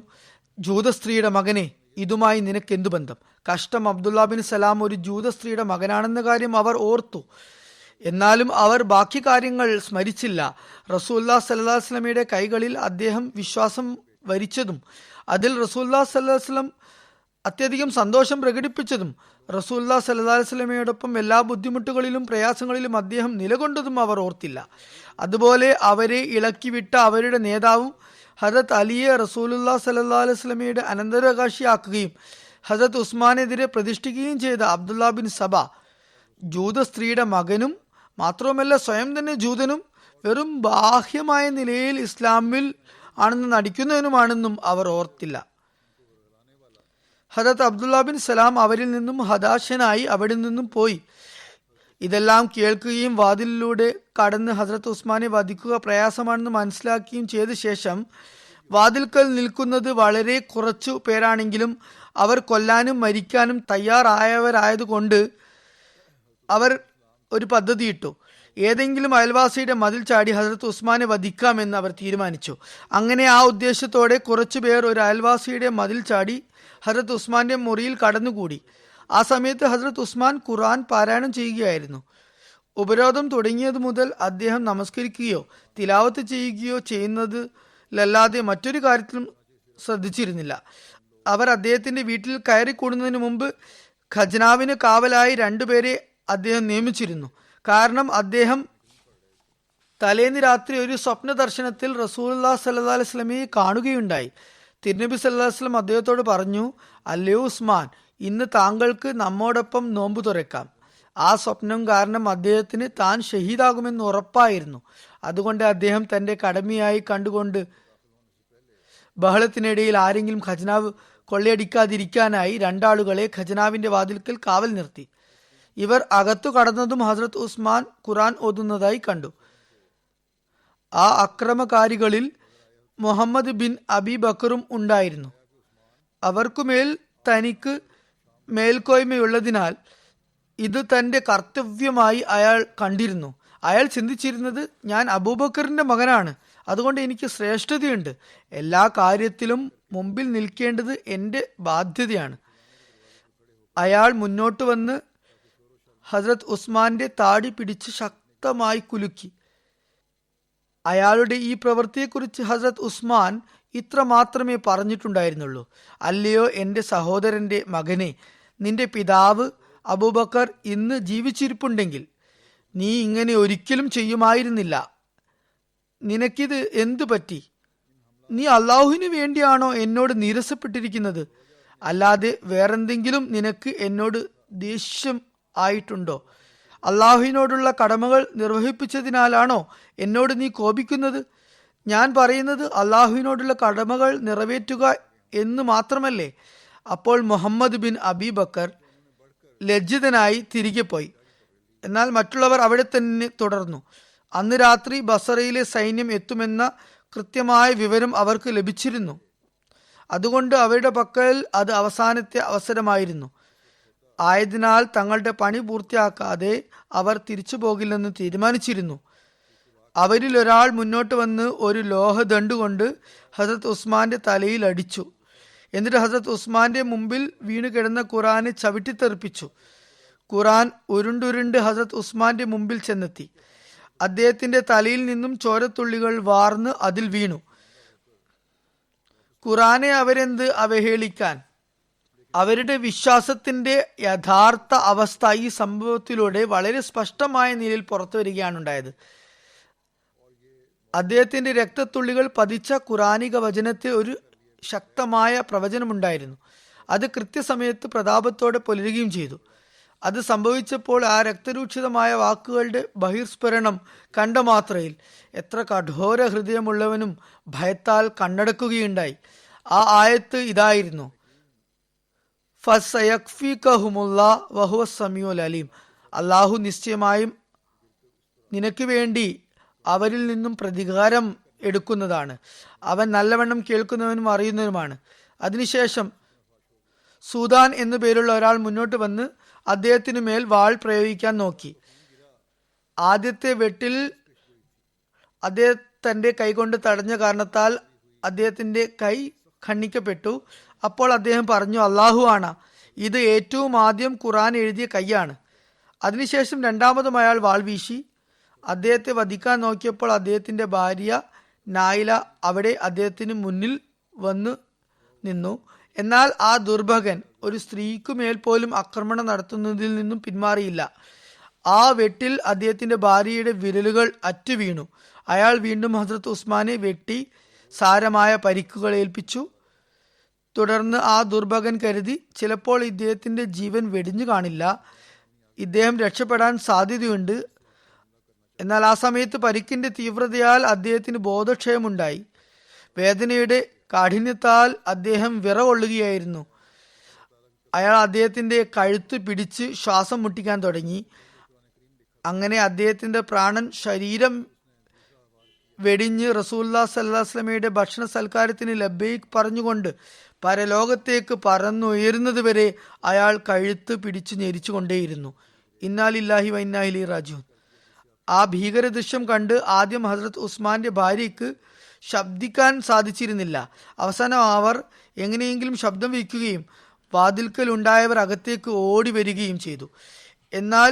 ജൂത സ്ത്രീയുടെ മകനെ, ഇതുമായി നിനക്കെന്തു ബന്ധം? കഷ്ടം, അബ്ദുള്ള ബിൻ സലാം ഒരു ജൂത സ്ത്രീയുടെ മകനാണെന്ന കാര്യം അവർ ഓർത്തു. എന്നാലും അവർ ബാക്കി കാര്യങ്ങൾ സ്മരിച്ചില്ല. റസൂലുള്ളാഹി സ്വല്ലല്ലാഹു അലൈഹി വസല്ലമയുടെ കൈകളിൽ അദ്ദേഹം വിശ്വാസം വരിച്ചതും അതിൽ റസൂലുള്ളാഹി സ്വല്ലല്ലാഹു അലൈഹി വസല്ലം അത്യധികം സന്തോഷം പ്രകടിപ്പിച്ചതും റസൂലുള്ളാഹി സ്വല്ലല്ലാഹു അലൈഹി വസല്ലമയോടൊപ്പം എല്ലാ ബുദ്ധിമുട്ടുകളിലും പ്രയാസങ്ങളിലും അദ്ദേഹം നിലകൊണ്ടതും അവർ ഓർത്തില്ല. അതുപോലെ അവരെ ഇളക്കിവിട്ട അവരുടെ നേതാവും ഹദരത്ത് അലിയെ റസൂലുള്ളാഹി സ്വല്ലല്ലാഹു അലൈഹി വസല്ലമയുടെ അനന്തരാവകാശിയാക്കുകയും ഹദരത്ത് ഉസ്മാനെതിരെ പ്രതിഷ്ഠിക്കുകയും ചെയ്ത അബ്ദുള്ള ബിൻ സബ ജൂത സ്ത്രീയുടെ മകനും മാത്രവുമല്ല സ്വയം തന്നെ ജൂതനും വെറും ബാഹ്യമായ നിലയിൽ ഇസ്ലാമിൽ ആണെന്ന് നടിക്കുന്നവനുമാണെന്നും അവർ ഓർത്തില്ല. ഹദരത്ത് അബ്ദുള്ള ബിൻ സലാം അവരിൽ നിന്നും ഹതാശനായി അവിടെ നിന്നും പോയി. ഇതെല്ലാം കേൾക്കുകയും വാതിലിലൂടെ കടന്ന് ഹദരത്ത് ഉസ്മാനെ വധിക്കുക പ്രയാസമാണെന്ന് മനസ്സിലാക്കുകയും ചെയ്ത ശേഷം വാതിൽക്കൽ നിൽക്കുന്നത് വളരെ കുറച്ചു പേരാണെങ്കിലും അവർ കൊല്ലാനും മരിക്കാനും തയ്യാറായവരായതുകൊണ്ട് അവർ ഒരു പദ്ധതിയിട്ടു. ഏതെങ്കിലും അയൽവാസിയുടെ മതിൽ ചാടി ഹദരത്ത് ഉസ്മാനെ വധിക്കാമെന്ന് അവർ തീരുമാനിച്ചു. അങ്ങനെ ആ ഉദ്ദേശത്തോടെ കുറച്ചുപേർ ഒരു അയൽവാസിയുടെ മതിൽ ചാടി ഹദരത്ത് ഉസ്മാന്റെ മുറിയിൽ കടന്നുകൂടി. ആ സമയത്ത് ഹദരത്ത് ഉസ്മാൻ ഖുർആൻ പാരായണം ചെയ്യുകയായിരുന്നു. ഉപരോധം തുടങ്ങിയത് മുതൽ അദ്ദേഹം നമസ്കരിക്കുകയോ തിലാവത്ത് ചെയ്യുകയോ ചെയ്യുന്നതിലല്ലാതെ മറ്റൊരു കാര്യത്തിലും ശ്രദ്ധിച്ചിരുന്നില്ല. അവർ അദ്ദേഹത്തിന്റെ വീട്ടിൽ കയറിക്കൂടുന്നതിന് മുമ്പ് ഖജനാവിന് കാവലായി 2 പേരെ അദ്ദേഹം നിയമിച്ചിരുന്നു. കാരണം അദ്ദേഹം തലേന്ന് രാത്രി ഒരു സ്വപ്ന ദർശനത്തിൽ റസൂലുള്ളാഹി സ്വല്ലല്ലാഹു അലൈഹി വസല്ലമയെ കാണുകയുണ്ടായി. തിരുനബി സല്ലല്ലാഹു അലൈഹി വസല്ലം അദ്ദേഹത്തോട് പറഞ്ഞു, അല്ലയോ ഉസ്മാൻ, ഇന്ന് താങ്കൾക്ക് നമ്മോടൊപ്പം നോമ്പ് തുറക്കാം. ആ സ്വപ്നം കാരണം അദ്ദേഹത്തിന് താൻ ഷഹീദാകുമെന്ന് ഉറപ്പായിരുന്നു. അതുകൊണ്ട് അദ്ദേഹം തന്റെ കടമയായി കണ്ടുകൊണ്ട് ബഹളത്തിനിടയിൽ ആരെങ്കിലും ഖജനാവ് കൊള്ളയടിക്കാതിരിക്കാനായി 2 ആളുകളെ ഖജനാവിന്റെ വാതിൽക്കൽ കാവൽ നിർത്തി. ഇവർ അകത്തു കടന്നതും ഹസ്രത്ത് ഉസ്മാൻ ഖുർആൻ ഓതുന്നതായി കണ്ടു. ആ അക്രമകാരികളിൽ മുഹമ്മദ് ബിൻ അബി ബക്കറും ഉണ്ടായിരുന്നു. അവർക്കുമേൽ തനിക്ക് മേൽക്കോയ്മയുള്ളതിനാൽ ഇത് തന്റെ കർത്തവ്യമായി അയാൾ കണ്ടിരുന്നു. അയാൾ ചിന്തിച്ചിരുന്നത്, ഞാൻ അബൂബക്കറിന്റെ മകനാണ്, അതുകൊണ്ട് എനിക്ക് ശ്രേഷ്ഠതയുണ്ട്. എല്ലാ കാര്യത്തിലും മുമ്പിൽ നിൽക്കേണ്ടത് എൻ്റെ ബാധ്യതയാണ്. അയാൾ മുന്നോട്ട് വന്ന് ഹസ്രത്ത് ഉസ്മാന്റെ താടി പിടിച്ച് ശക്തമായി കുലുക്കി. അയാളുടെ ഈ പ്രവൃത്തിയെക്കുറിച്ച് ഹസ്രത്ത് ഉസ്മാൻ ഇത്ര മാത്രമേ പറഞ്ഞിട്ടുണ്ടായിരുന്നുള്ളൂ, അല്ലയോ എൻ്റെ സഹോദരന്റെ മകനെ, നിന്റെ പിതാവ് അബൂബക്കർ ഇന്ന് ജീവിച്ചിരിപ്പുണ്ടെങ്കിൽ നീ ഇങ്ങനെ ഒരിക്കലും ചെയ്യുമായിരുന്നില്ല. നിനക്കിത് എന്തു പറ്റി? നീ അള്ളാഹുവിന് വേണ്ടിയാണോ എന്നോട് നീരസപ്പെട്ടിരിക്കുന്നത്? അല്ലാതെ വേറെന്തെങ്കിലും നിനക്ക് എന്നോട് ദേഷ്യം ആയിട്ടുണ്ടോ? അള്ളാഹുവിനോടുള്ള കടമകൾ നിർവഹിപ്പിച്ചതിനാലാണോ എന്നോട് നീ കോപിക്കുന്നത്? ഞാൻ പറയുന്നത് അള്ളാഹുവിനോടുള്ള കടമകൾ നിറവേറ്റുക എന്ന് മാത്രമല്ലേ? അപ്പോൾ മുഹമ്മദ് ബിൻ അബി ബക്കർ ലജ്ജിതനായി തിരികെ പോയി. എന്നാൽ മറ്റുള്ളവർ അവിടെ തന്നെ തുടർന്നു. അന്ന് രാത്രി ബസറയിലെ സൈന്യം എത്തുമെന്ന കൃത്യമായ വിവരം അവർക്ക് ലഭിച്ചിരുന്നു. അതുകൊണ്ട് അവരുടെ പക്കൽ അത് അവസാനത്തെ അവസരമായിരുന്നു. ആയതിനാൽ തങ്ങളുടെ പണി പൂർത്തിയാക്കാതെ അവർ തിരിച്ചു പോകില്ലെന്ന് തീരുമാനിച്ചിരുന്നു. അവരിൽ ഒരാൾ മുന്നോട്ട് വന്ന് ഒരു ലോഹദണ്ഡ് കൊണ്ട് ഹസ്രത്ത് ഉസ്മാന്റെ തലയിൽ അടിച്ചു. എന്നിട്ട് ഹസ്രത്ത് ഉസ്മാന്റെ മുമ്പിൽ വീണു കിടന്ന ഖുർആനെ ചവിട്ടിത്തെറിപ്പിച്ചു. ഖുർആൻ ഉരുണ്ടുരുണ്ട് ഹസ്രത്ത് ഉസ്മാന്റെ മുമ്പിൽ ചെന്നെത്തി. അദ്ദേഹത്തിന്റെ തലയിൽ നിന്നും ചോരത്തുള്ളികൾ വാർന്ന് അതിൽ വീണു. ഖുർആനെ അവരെന്ത് അവഹേളിക്കാൻ? അവരുടെ വിശ്വാസത്തിന്റെ യഥാർത്ഥ അവസ്ഥ ഈ സംഭവത്തിലൂടെ വളരെ സ്പഷ്ടമായ നിലയിൽ പുറത്തു വരികയാണ് ഉണ്ടായത്. അദ്ദേഹത്തിന്റെ രക്തത്തുള്ളികൾ പതിച്ച ഖുറാനിക വചനത്തെ ഒരു ശക്തമായ പ്രവചനമുണ്ടായിരുന്നു. അത് കൃത്യസമയത്ത് പ്രതാപത്തോടെ പുലരുകയും ചെയ്തു. അത് സംഭവിച്ചപ്പോൾ ആ രക്തരൂക്ഷിതമായ വാക്കുകളുടെ ബഹിർസ്ഫുരണം കണ്ട മാത്രയിൽ എത്ര കഠോര ഹൃദയമുള്ളവനും ഭയത്താൽ കണ്ണടക്കുകയുണ്ടായി. ആ ആയത്ത് ഇതായിരുന്നു, ഫസയക്ഫീകഹുമുല്ലാ വഹുവ സമീഉൽ അലീം. അള്ളാഹു നിശ്ചയമായും നിനക്ക് വേണ്ടി അവരിൽ നിന്നും പ്രതികാരം എടുക്കുന്നതാണ്. അവൻ നല്ലവണ്ണം കേൾക്കുന്നവനും അറിയുന്നവനുമാണ്. അതിനുശേഷം സൂദാൻ എന്നു പേരുള്ള ഒരാൾ മുന്നോട്ട് വന്ന് അദ്ദേഹത്തിനു മേൽ വാൾ പ്രയോഗിക്കാൻ നോക്കി. ആദ്യത്തെ വെട്ടിൽ അദ്ദേഹം തന്റെ കൈകൊണ്ട് തടഞ്ഞ കാരണത്താൽ അദ്ദേഹത്തിന്റെ കൈ ഖണ്ഡിക്കപ്പെട്ടു. അപ്പോൾ അദ്ദേഹം പറഞ്ഞു, അള്ളാഹു ആണ്, ഇത് ഏറ്റവും ആദ്യം ഖുർആൻ എഴുതിയ കൈയാണ്. അതിനുശേഷം രണ്ടാമതും അയാൾ വാൾ വീശി. അദ്ദേഹത്തെ വധിക്കാൻ നോക്കിയപ്പോൾ അദ്ദേഹത്തിന്റെ ഭാര്യ നായില അവിടെ അദ്ദേഹത്തിന് മുന്നിൽ വന്ന് നിന്നു. എന്നാൽ ആ ദുർഭകൻ ഒരു സ്ത്രീക്കുമേൽ പോലും ആക്രമണം നടത്തുന്നതിൽ നിന്നും പിന്മാറിയില്ല. ആ വെട്ടിൽ അദ്ദേഹത്തിന്റെ ഭാര്യയുടെ വിരലുകൾ അറ്റുവീണു. അയാൾ വീണ്ടും ഹസ്രത്ത് ഉസ്മാനെ വെട്ടി സാരമായ പരിക്കുകൾ ഏൽപ്പിച്ചു. തുടർന്ന് ആ ദുർഭകൻ കരുതി ചിലപ്പോൾ ഇദ്ദേഹത്തിന്റെ ജീവൻ വെടിഞ്ഞു കാണില്ല, ഇദ്ദേഹം രക്ഷപ്പെടാൻ സാധ്യതയുണ്ട്. എന്നാൽ ആ സമയത്ത് പരിക്കിന്റെ തീവ്രതയാൽ അദ്ദേഹത്തിന് ബോധക്ഷയമുണ്ടായി. വേദനയുടെ കാഠിന്യത്താൽ അദ്ദേഹം വിറകൊള്ളുകയായിരുന്നു. അയാൾ അദ്ദേഹത്തിന്റെ കഴുത്ത് പിടിച്ച് ശ്വാസം മുട്ടിക്കാൻ തുടങ്ങി. അങ്ങനെ അദ്ദേഹത്തിന്റെ പ്രാണൻ ശരീരം വെടിഞ്ഞ് റസൂലുള്ളാഹി സ്വല്ലല്ലാഹു അലൈഹി വസല്ലമയുടെ ഭക്ഷണ സൽക്കാരത്തിന് ലബ്ബൈക് പറഞ്ഞുകൊണ്ട് പരലോകത്തേക്ക് പറന്നുയരുന്നത് വരെ അയാൾ കഴുത്ത് പിടിച്ചു ഞെരിച്ചു കൊണ്ടേയിരുന്നു. ഇന്നാ ലില്ലാഹി വ ഇന്നാ ഇലൈഹി റാജിഊൻ. ആ ഭീകര ദൃശ്യം കണ്ട് ആദ്യം ഹസ്രത്ത് ഉസ്മാന്റെ ഭാര്യയ്ക്ക് ശബ്ദിക്കാൻ സാധിച്ചിരുന്നില്ല. അവസാനം അവർ എങ്ങനെയെങ്കിലും ശബ്ദം വയ്ക്കുകയും വാതിൽക്കൽ ഉണ്ടായവർ അകത്തേക്ക് ഓടി വരികയും ചെയ്തു. എന്നാൽ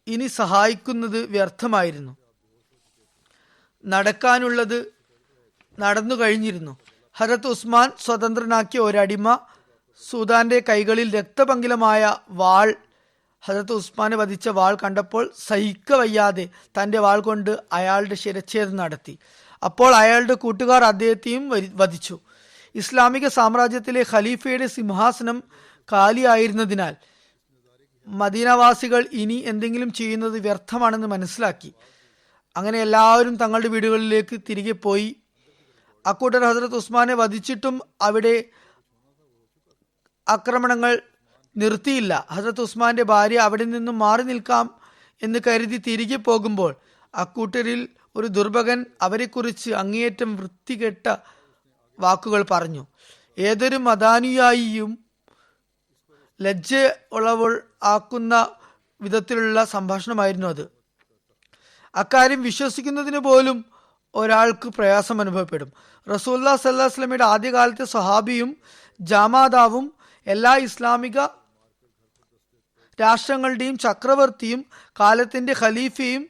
ഇനി സഹായിക്കുന്നത് വ്യർത്ഥമായിരുന്നു. നടക്കാനുള്ളത് നടന്നു കഴിഞ്ഞിരുന്നു. ഹസ്രത്ത് ഉസ്മാൻ സ്വതന്ത്രനാക്കിയ ഒരടിമ സുൽത്താന്റെ കൈകളിൽ രക്തപങ്കിലമായ വാൾ, ഹസ്രത്ത് ഉസ്മാനെ വധിച്ച വാൾ കണ്ടപ്പോൾ സഹിക്കവയ്യാതെ തന്റെ വാൾ കൊണ്ട് അയാളുടെ ശിരച്ഛേദം നടത്തി. അപ്പോൾ അയാളുടെ കൂട്ടുകാർ അദ്ദേഹത്തെയും വധിച്ചു. ഇസ്ലാമിക സാമ്രാജ്യത്തിലെ ഖലീഫയുടെ സിംഹാസനം കാലിയായിരുന്നതിനാൽ മദീനവാസികൾ ഇനി എന്തെങ്കിലും ചെയ്യുന്നത് വ്യർത്ഥമാണെന്ന് മനസ്സിലാക്കി. അങ്ങനെ എല്ലാവരും തങ്ങളുടെ വീടുകളിലേക്ക് തിരികെ പോയി. അക്കൂട്ടർ ഹസ്രത്ത് ഉസ്മാനെ വധിച്ചിട്ടും അവിടെ ആക്രമണങ്ങൾ നിർത്തിയില്ല. ഹസ്രത്ത് ഉസ്മാന്റെ ഭാര്യ അവിടെ നിന്നും മാറി നിൽക്കാം എന്ന് കരുതി തിരികെ പോകുമ്പോൾ അക്കൂട്ടരിൽ ഒരു ദുർഭകൻ അവരെക്കുറിച്ച് അങ്ങേയറ്റം വൃത്തികെട്ട വാക്കുകൾ പറഞ്ഞു. ഏതൊരു മദാനുയായിയും ലജ്ജ ഉളവൾ ആക്കുന്ന വിധത്തിലുള്ള സംഭാഷണമായിരുന്നു അത്. അക്കാര്യം വിശ്വസിക്കുന്നതിന് പോലും ഒരാൾക്ക് പ്രയാസം അനുഭവപ്പെടും. റസൂലുള്ളാഹി സ്വല്ലല്ലാഹു അലൈഹി വസല്ലമയുടെ ആദ്യകാലത്തെ സ്വഹാബിയും ജാമാതാവും എല്ലാ ഇസ്ലാമിക രാഷ്ട്രങ്ങളുടെയും ചക്രവർത്തിയും കാലത്തിന്റെ ഖലീഫയും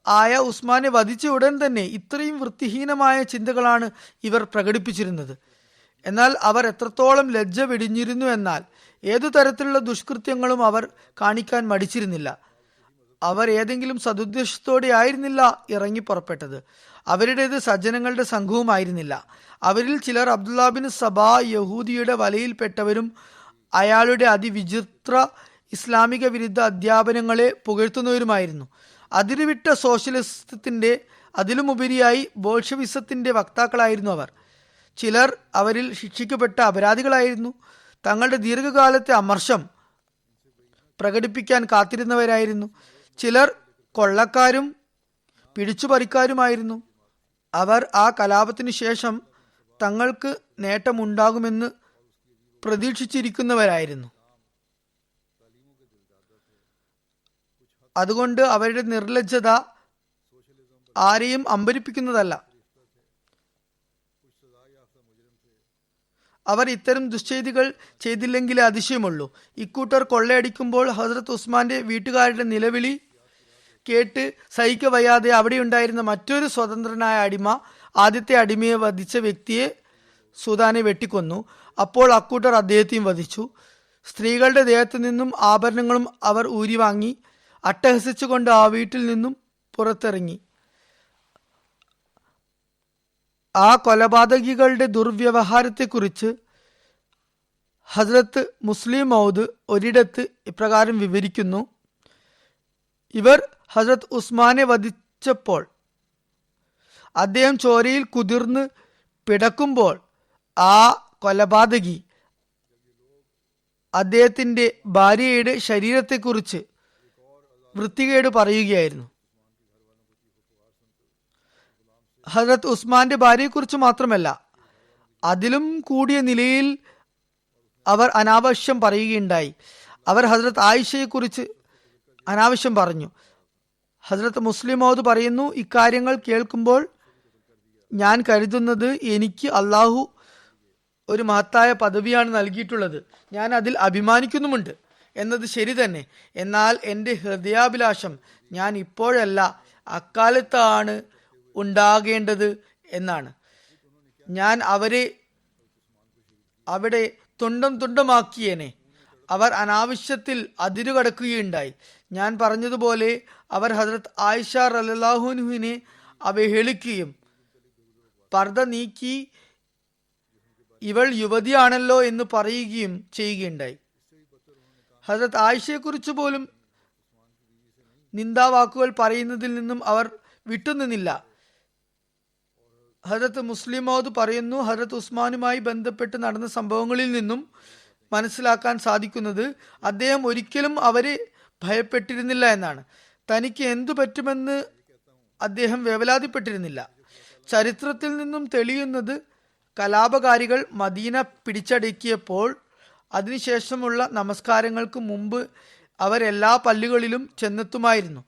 ആയ ഉസ്മാനെ വധിച്ച ഉടൻ തന്നെ ഇത്രയും വൃത്തിഹീനമായ ചിന്തകളാണ് ഇവർ പ്രകടിപ്പിച്ചിരുന്നത്. എന്നാൽ അവർ എത്രത്തോളം ലജ്ജ വെടിഞ്ഞിരുന്നു എന്നാൽ ഏതു തരത്തിലുള്ള ദുഷ്കൃത്യങ്ങളും അവർ കാണിക്കാൻ മടിച്ചിരുന്നില്ല. അവർ ഏതെങ്കിലും സതുദ്ദേശത്തോടെ ആയിരുന്നില്ല ഇറങ്ങി പുറപ്പെട്ടത്. അവരുടേത് സജ്ജനങ്ങളുടെ സംഘവുമായിരുന്നില്ല. അവരിൽ ചിലർ അബ്ദുല്ലാ ബിൻ സബാ യഹൂദിയുടെ വലയിൽപ്പെട്ടവരും അയാളുടെ അതിവിചിത്ര ഇസ്ലാമിക വിരുദ്ധ അധ്യാപനങ്ങളെ പുകഴ്ത്തുന്നവരുമായിരുന്നു. അതിരുവിട്ട സോഷ്യലിസത്തിന്റെ അതിലുമുപരിയായി ബോൾഷവിസത്തിന്റെ വക്താക്കളായിരുന്നു അവർ. ചിലർ അവരിൽ ശിക്ഷിക്കപ്പെട്ട അപരാധികളായിരുന്നു. തങ്ങളുടെ ദീർഘകാലത്തെ അമർഷം പ്രകടിപ്പിക്കാൻ കാത്തിരുന്നവരായിരുന്നു. ചിലർ കൊള്ളക്കാരും പിടിച്ചുപറിക്കാരുമായിരുന്നു. അവർ ആ കലാപത്തിനു ശേഷം തങ്ങൾക്ക് നേട്ടമുണ്ടാകുമെന്ന് പ്രതീക്ഷിച്ചിരിക്കുന്നവരായിരുന്നു. അതുകൊണ്ട് അവരുടെ നിർലജ്ജത ആരെയും അമ്പരിപ്പിക്കുന്നതല്ല. അവർ ഇത്തരം ദുശ്ചെയ്തികൾ ചെയ്തില്ലെങ്കിലേ അതിശയമുള്ളൂ. ഇക്കൂട്ടർ കൊള്ളയടിക്കുമ്പോൾ ഹസ്രത്ത് ഉസ്മാന്റെ വീട്ടുകാരുടെ നിലവിളി കേട്ട് സഹിക്കവയ്യാതെ അവിടെയുണ്ടായിരുന്ന മറ്റൊരു സ്വതന്ത്രനായ അടിമ ആദ്യത്തെ അടിമയെ വധിച്ച വ്യക്തിയെ സുൽത്താനെ വെട്ടിക്കൊന്നു. അപ്പോൾ അക്കൂട്ടർ അദ്ദേഹത്തെയും വധിച്ചു. സ്ത്രീകളുടെ ദേഹത്തു നിന്നും ആഭരണങ്ങളും അവർ ഊരിവാങ്ങി അട്ടഹസിച്ചുകൊണ്ട് ആ വീട്ടിൽ നിന്നും പുറത്തിറങ്ങി. ആ കൊലപാതകികളുടെ ദുർവ്യവഹാരത്തെക്കുറിച്ച് ഹസ്രത്ത് മുസ്ലിം മൗദ് ഒരിടത്ത് ഇപ്രകാരം വിവരിക്കുന്നു. ഇവർ ഹസ്രത്ത് ഉസ്മാനെ വധിച്ചപ്പോൾ അദ്ദേഹം ചോരയിൽ കുതിർന്ന് പിടക്കുമ്പോൾ ആ കൊലപാതകി അദ്ദേഹത്തിന്റെ ഭാര്യയുടെ ശരീരത്തെക്കുറിച്ച് വൃത്തികേട് പറയുകയായിരുന്നു. ഹസ്രത്ത് ഉസ്മാന്റെ ഭാര്യയെക്കുറിച്ച് മാത്രമല്ല, അതിലും കൂടിയ നിലയിൽ അവർ അനാവശ്യം പറയുകയുണ്ടായി. അവർ ഹസ്രത്ത് ആയിഷയെക്കുറിച്ച് അനാവശ്യം പറഞ്ഞു. ഹസ്രത്ത് മുസ്ലിം മൗദ് പറയുന്നു, ഇക്കാര്യങ്ങൾ കേൾക്കുമ്പോൾ ഞാൻ കരുതുന്നത് എനിക്ക് അള്ളാഹു ഒരു മഹത്തായ പദവിയാണ് നൽകിയിട്ടുള്ളത്. ഞാൻ അതിൽ അഭിമാനിക്കുന്നുമുണ്ട് എന്നത് ശരി തന്നെ. എന്നാൽ എൻ്റെ ഹൃദയാഭിലാഷം ഞാൻ ഇപ്പോഴല്ല അക്കാലത്താണ് ഉണ്ടാകേണ്ടത് എന്നാണ്. ഞാൻ അവരെ അവിടെ തുണ്ടം തുണ്ടമാക്കിയേനെ. അവർ അനാവശ്യത്തിൽ അതിരുകടക്കുകയുണ്ടായി. ഞാൻ പറഞ്ഞതുപോലെ അവർ ഹദ്രത്ത് ആയിഷ റളിയല്ലാഹുവിനെ അവഹേളിക്കുകയും പർദ്ദ നീക്കി ഇവൾ യുവതിയാണല്ലോ എന്ന് പറയുകയും ചെയ്യുകയുണ്ടായി. ഹദ്രത്ത് ആയിഷയെക്കുറിച്ച് പോലും നിന്ദാവാക്കുകൾ പറയുന്നതിൽ നിന്നും അവർ വിട്ടുനിന്നില്ല. ഹദ്രത്ത് മുസ്ലിം മൗദ് പറയുന്നു, ഹദ്രത്ത് ഉസ്മാനുമായി ബന്ധപ്പെട്ട് നടന്ന സംഭവങ്ങളിൽ നിന്നും മനസ്സിലാക്കാൻ സാധിക്കുന്നത് അദ്ദേഹം ഒരിക്കലും അവരെ ഭയപ്പെട്ടിരുന്നില്ല എന്നാണ്. തനിക്ക് എന്തു പറ്റുമെന്ന് അദ്ദേഹം വേവലാതിപ്പെട്ടിരുന്നില്ല. ചരിത്രത്തിൽ നിന്നും തെളിയുന്നത് കലാപകാരികൾ മദീന പിടിച്ചടക്കിയപ്പോൾ അതിനുശേഷമുള്ള നമസ്കാരങ്ങൾക്ക് മുമ്പ് അവരെല്ലാ പള്ളികളിലും ചെന്നെത്തുമായിരുന്നു.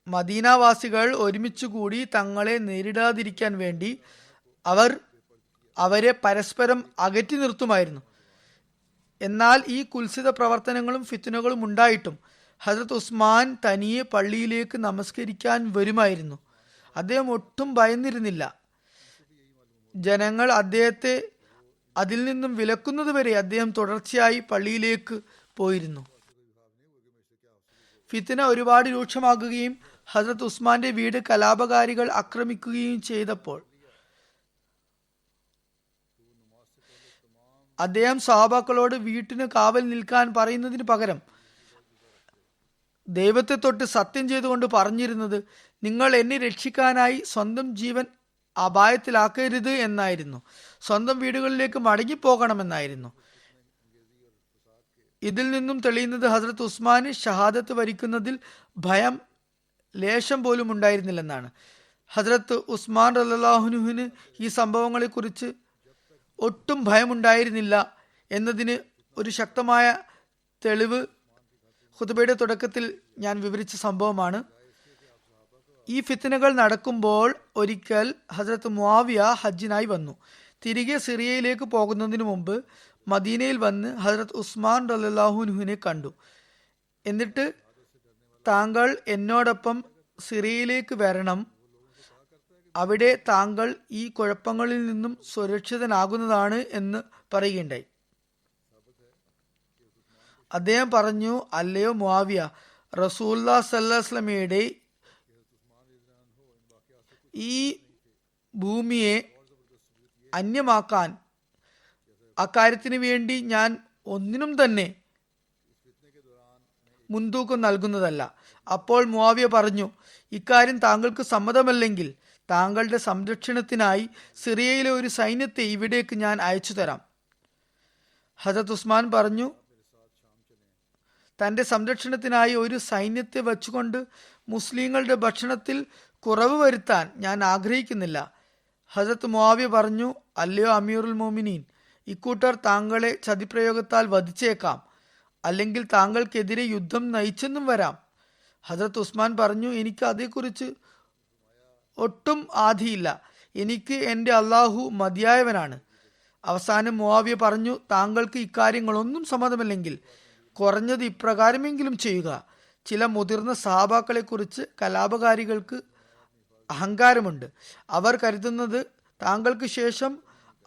മദീനാവാസികൾ ഒരുമിച്ചുകൂടി തങ്ങളെ നേരിടാതിരിക്കാൻ വേണ്ടി അവരെ പരസ്പരം അകറ്റി നിർത്തുമായിരുന്നു. എന്നാൽ ഈ കുൽസിത പ്രവർത്തനങ്ങളും ഫിത്നകളും ഉണ്ടായിട്ടും ഹസ്രത്ത് ഉസ്മാൻ തനിയെ പള്ളിയിലേക്ക് നമസ്കരിക്കാൻ വരുമായിരുന്നു. അദ്ദേഹം ഒട്ടും ഭയന്നിരുന്നില്ല. ജനങ്ങൾ അദ്ദേഹത്തെ അതിൽ നിന്നും വിലക്കുന്നതുവരെ അദ്ദേഹം തുടർച്ചയായി പള്ളിയിലേക്ക് പോയിരുന്നു. ഫിത്ന ഒരുപാട് രൂക്ഷമാകുകയും ഹസ്രത്ത് ഉസ്മാന്റെ വീട് കലാപകാരികൾ ആക്രമിക്കുകയും ചെയ്തപ്പോൾ അദ്ദേഹം സഹാബാക്കളോട് വീട്ടിന് കാവൽ നിൽക്കാൻ പറയുന്നതിന് പകരം ദൈവത്തെ തൊട്ട് സത്യം ചെയ്തുകൊണ്ട് പറഞ്ഞിരുന്നത്, നിങ്ങൾ എന്നെ രക്ഷിക്കാനായി സ്വന്തം ജീവൻ അപായത്തിലാക്കരുത് എന്നായിരുന്നു. സ്വന്തം വീടുകളിലേക്ക് മടങ്ങിപ്പോകണമെന്നായിരുന്നു. ഇതിൽ നിന്നും തെളിയുന്നത് ഹസ്രത്ത് ഉസ്മാന് ഷഹാദത്ത് വരിക്കുന്നതിൽ ഭയം ലേശം പോലും ഉണ്ടായിരുന്നില്ലെന്നാണ്. ഹസ്രത്ത് ഉസ്മാൻ റളിയല്ലാഹുവിന് ഈ സംഭവങ്ങളെക്കുറിച്ച് ഒട്ടും ഭയമുണ്ടായിരുന്നില്ല എന്നതിന് ഒരു ശക്തമായ തെളിവ് ഖുതുബയുടെ തുടക്കത്തിൽ ഞാൻ വിവരിച്ച സംഭവമാണ്. ഈ ഫിത്നകൾ നടക്കുമ്പോൾ ഒരിക്കൽ ഹസ്രത്ത് മുആവിയ ഹജ്ജിനായി വന്നു. തിരികെ സിറിയയിലേക്ക് പോകുന്നതിന് മുമ്പ് മദീനയിൽ വന്ന് ഹസ്രത്ത് ഉസ്മാൻ റളിയല്ലാഹുവിനെ കണ്ടു. എന്നിട്ട്, താങ്കൾ എന്നോടൊപ്പം സിറിയയിലേക്ക് വരണം, അവിടെ താങ്കൾ ഈ കുഴപ്പങ്ങളിൽ നിന്നും സുരക്ഷിതനാകുന്നതാണ് എന്ന് പറയുകയുണ്ടായി. അദ്ദേഹം പറഞ്ഞു, അല്ലയോ മുആവിയ, റസൂലുള്ളാഹി സ്വല്ലല്ലാഹു അലൈഹി വസല്ലമയുടെ ഈ ഭൂമിയെ അന്യമാക്കാൻ അക്കാര്യത്തിന് വേണ്ടി ഞാൻ ഒന്നിനും തന്നെ മുൻതൂക്കം നൽകുന്നതല്ല. അപ്പോൾ മുആവിയ പറഞ്ഞു, ഇക്കാര്യം താങ്കൾക്ക് സമ്മതമല്ലെങ്കിൽ താങ്കളുടെ സംരക്ഷണത്തിനായി സിറിയയിലെ ഒരു സൈന്യത്തെ ഇവിടേക്ക് ഞാൻ അയച്ചു തരാം. ഹദരത്ത് ഉസ്മാൻ പറഞ്ഞു, തന്റെ സംരക്ഷണത്തിനായി ഒരു സൈന്യത്തെ വച്ചുകൊണ്ട് മുസ്ലിങ്ങളുടെ ഭക്ഷണത്തിൽ കുറവ് വരുത്താൻ ഞാൻ ആഗ്രഹിക്കുന്നില്ല. ഹദരത്ത് മുആവിയ പറഞ്ഞു, അല്ലയോ അമീറുൽ മോമിനീൻ, ഇക്കൂട്ടർ താങ്കളെ ചതിപ്രയോഗത്താൽ വധിച്ചേക്കാം, അല്ലെങ്കിൽ താങ്കൾക്കെതിരെ യുദ്ധം നയിച്ചെന്നും വരാം. ഹദരത്ത് ഉസ്മാൻ പറഞ്ഞു, എനിക്ക് അതേക്കുറിച്ച് ഒട്ടും ആധിയില്ല. എനിക്ക് എൻ്റെ അള്ളാഹു മതിയായവനാണ്. അവസാനം മുആവിയ പറഞ്ഞു, താങ്കൾക്ക് ഇക്കാര്യങ്ങളൊന്നും സമ്മതമല്ലെങ്കിൽ കുറഞ്ഞത് ഇപ്രകാരമെങ്കിലും ചെയ്യുക. ചില മുതിർന്ന സഹാബാക്കളെ കുറിച്ച് കലാപകാരികൾക്ക് അഹങ്കാരമുണ്ട്. അവർ കരുതുന്നത് താങ്കൾക്ക് ശേഷം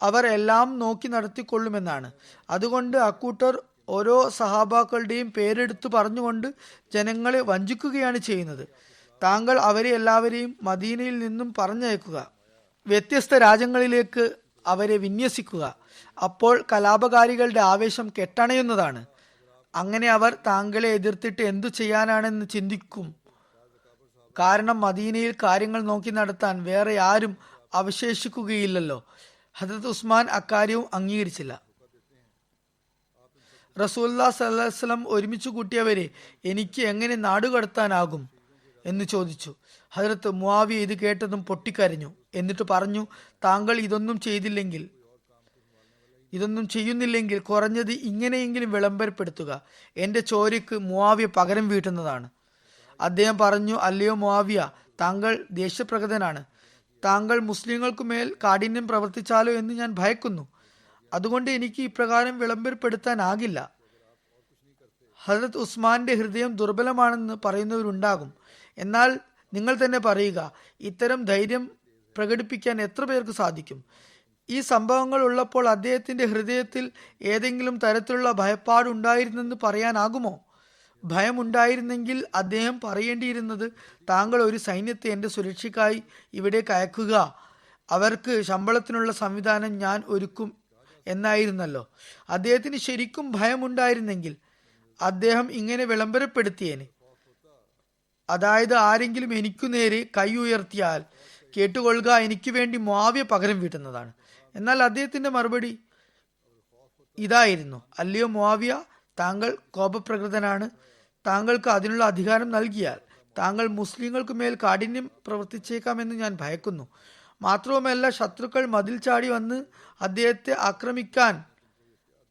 അവർ എല്ലാം നോക്കി നടത്തിക്കൊള്ളുമെന്നാണ്. അതുകൊണ്ട് അക്കൂട്ടർ ഓരോ സഹാബാക്കളുടെയും പേരെടുത്ത് പറഞ്ഞുകൊണ്ട് ജനങ്ങളെ വഞ്ചിക്കുകയാണ് ചെയ്യുന്നത്. താങ്കൾ അവരെ എല്ലാവരെയും മദീനയിൽ നിന്നും പറഞ്ഞയക്കുക, വ്യത്യസ്ത രാജ്യങ്ങളിലേക്ക് അവരെ വിന്യസിക്കുക. അപ്പോൾ കലാപകാരികളുടെ ആവേശം കെട്ടണയുന്നതാണ്. അങ്ങനെ അവർ താങ്കളെ എതിർത്തിട്ട് എന്തു ചെയ്യാനാണെന്ന് ചിന്തിക്കും. കാരണം മദീനയിൽ കാര്യങ്ങൾ നോക്കി നടത്താൻ വേറെ ആരും അവശേഷിക്കുകയില്ലല്ലോ. ഹദരത്ത് ഉസ്മാൻ അക്കാര്യവും അംഗീകരിച്ചില്ല. റസൂലുള്ളാഹി സ്വല്ലല്ലാഹു അലൈഹി വസല്ലം ഒരുമിച്ച് കൂട്ടിയവരെ എനിക്ക് എങ്ങനെ നാടുകടത്താനാകും എന്ന് ചോദിച്ചു. ഹദരത്ത് മുആവിയ ഇത് കേട്ടതും പൊട്ടിക്കരഞ്ഞു. എന്നിട്ട് പറഞ്ഞു, താങ്കൾ ഇതൊന്നും ചെയ്യുന്നില്ലെങ്കിൽ കുറഞ്ഞത് ഇങ്ങനെയെങ്കിലും വിളംബരപ്പെടുത്തുക. എൻ്റെ ചോരയ്ക്ക് മുആവിയ പകരം വീട്ടുന്നതാണ്. അദ്ദേഹം പറഞ്ഞു, അല്ലയോ മുആവിയ, താങ്കൾ ദേഷ്യപ്രകടനാണ്. താങ്കൾ മുസ്ലിങ്ങൾക്കുമേൽ കാഠിന്യം പ്രവർത്തിച്ചാലോ എന്ന് ഞാൻ ഭയക്കുന്നു. അതുകൊണ്ട് എനിക്ക് ഇപ്രകാരം വിളംബരപ്പെടുത്താനാകില്ല. ഹസ്രത്ത് ഉസ്മാന്റെ ഹൃദയം ദുർബലമാണെന്ന് പറയുന്നവരുണ്ടാകും. എന്നാൽ നിങ്ങൾ തന്നെ പറയുക, ഇത്തരം ധൈര്യം പ്രകടിപ്പിക്കാൻ എത്ര പേർക്ക് സാധിക്കും? ഈ സംഭവങ്ങൾ ഉള്ളപ്പോൾ അദ്ദേഹത്തിന്റെ ഹൃദയത്തിൽ ഏതെങ്കിലും തരത്തിലുള്ള ഭയപ്പാടുണ്ടായിരുന്നെന്ന് പറയാനാകുമോ? ഭയമുണ്ടായിരുന്നെങ്കിൽ അദ്ദേഹം പറയേണ്ടിയിരുന്നത്, താങ്കൾ ഒരു സൈന്യത്തെ എൻ്റെ സുരക്ഷയ്ക്കായി ഇവിടേക്ക് അയക്കുക, അവർക്ക് ശമ്പളത്തിനുള്ള സംവിധാനം ഞാൻ ഒരുക്കും എന്നായിരുന്നല്ലോ. അദ്ദേഹത്തിന് ശരിക്കും ഭയമുണ്ടായിരുന്നെങ്കിൽ അദ്ദേഹം ഇങ്ങനെ വിളംബരപ്പെടുത്തിയേനെ. അതായത്, ആരെങ്കിലും എനിക്കു നേരെ കൈ ഉയർത്തിയാൽ കേട്ടുകൊള്ളുക, എനിക്ക് വേണ്ടി മുആവിയ പകരം വീട്ടുന്നതാണ്. എന്നാൽ അദ്ദേഹത്തിന്റെ മറുപടി ഇതായിരുന്നു, അല്ലയോ മുആവിയ, താങ്കൾ കോപപ്രകൃതനാണ്. താങ്കൾക്ക് അതിനുള്ള അധികാരം നൽകിയാൽ താങ്കൾ മുസ്ലിങ്ങൾക്ക് മേൽ കാഠിന്യം പ്രവർത്തിച്ചേക്കാമെന്ന് ഞാൻ ഭയക്കുന്നു. മാത്രവുമല്ല, ശത്രുക്കൾ മതിൽ ചാടി വന്ന് അദ്ദേഹത്തെ ആക്രമിക്കാൻ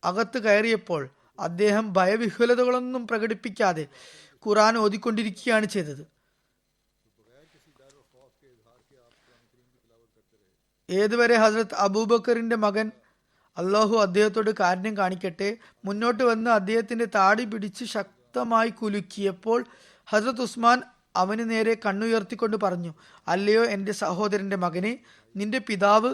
അകത്ത് കയറിയപ്പോൾ അദ്ദേഹം ഭയവിഹ്വലതകളൊന്നും പ്രകടിപ്പിക്കാതെ ഖുർആൻ ഓതിക്കൊണ്ടിരിക്കുകയാണ് ചെയ്തത്. ഏതുവരെ ഹസ്രത്ത് അബൂബക്കറിന്റെ മകൻ, അള്ളാഹു അദ്ദേഹത്തോട് കാരുണ്യം കാണിക്കട്ടെ, മുന്നോട്ട് വന്ന് അദ്ദേഹത്തിന്റെ താടി പിടിച്ച് ശക്തമായി കുലുക്കിയപ്പോൾ ഹസ്രത്ത് ഉസ്മാൻ അവന് നേരെ കണ്ണുയർത്തിക്കൊണ്ട് പറഞ്ഞു, അല്ലയോ എൻ്റെ സഹോദരന്റെ മകനെ, നിന്റെ പിതാവ്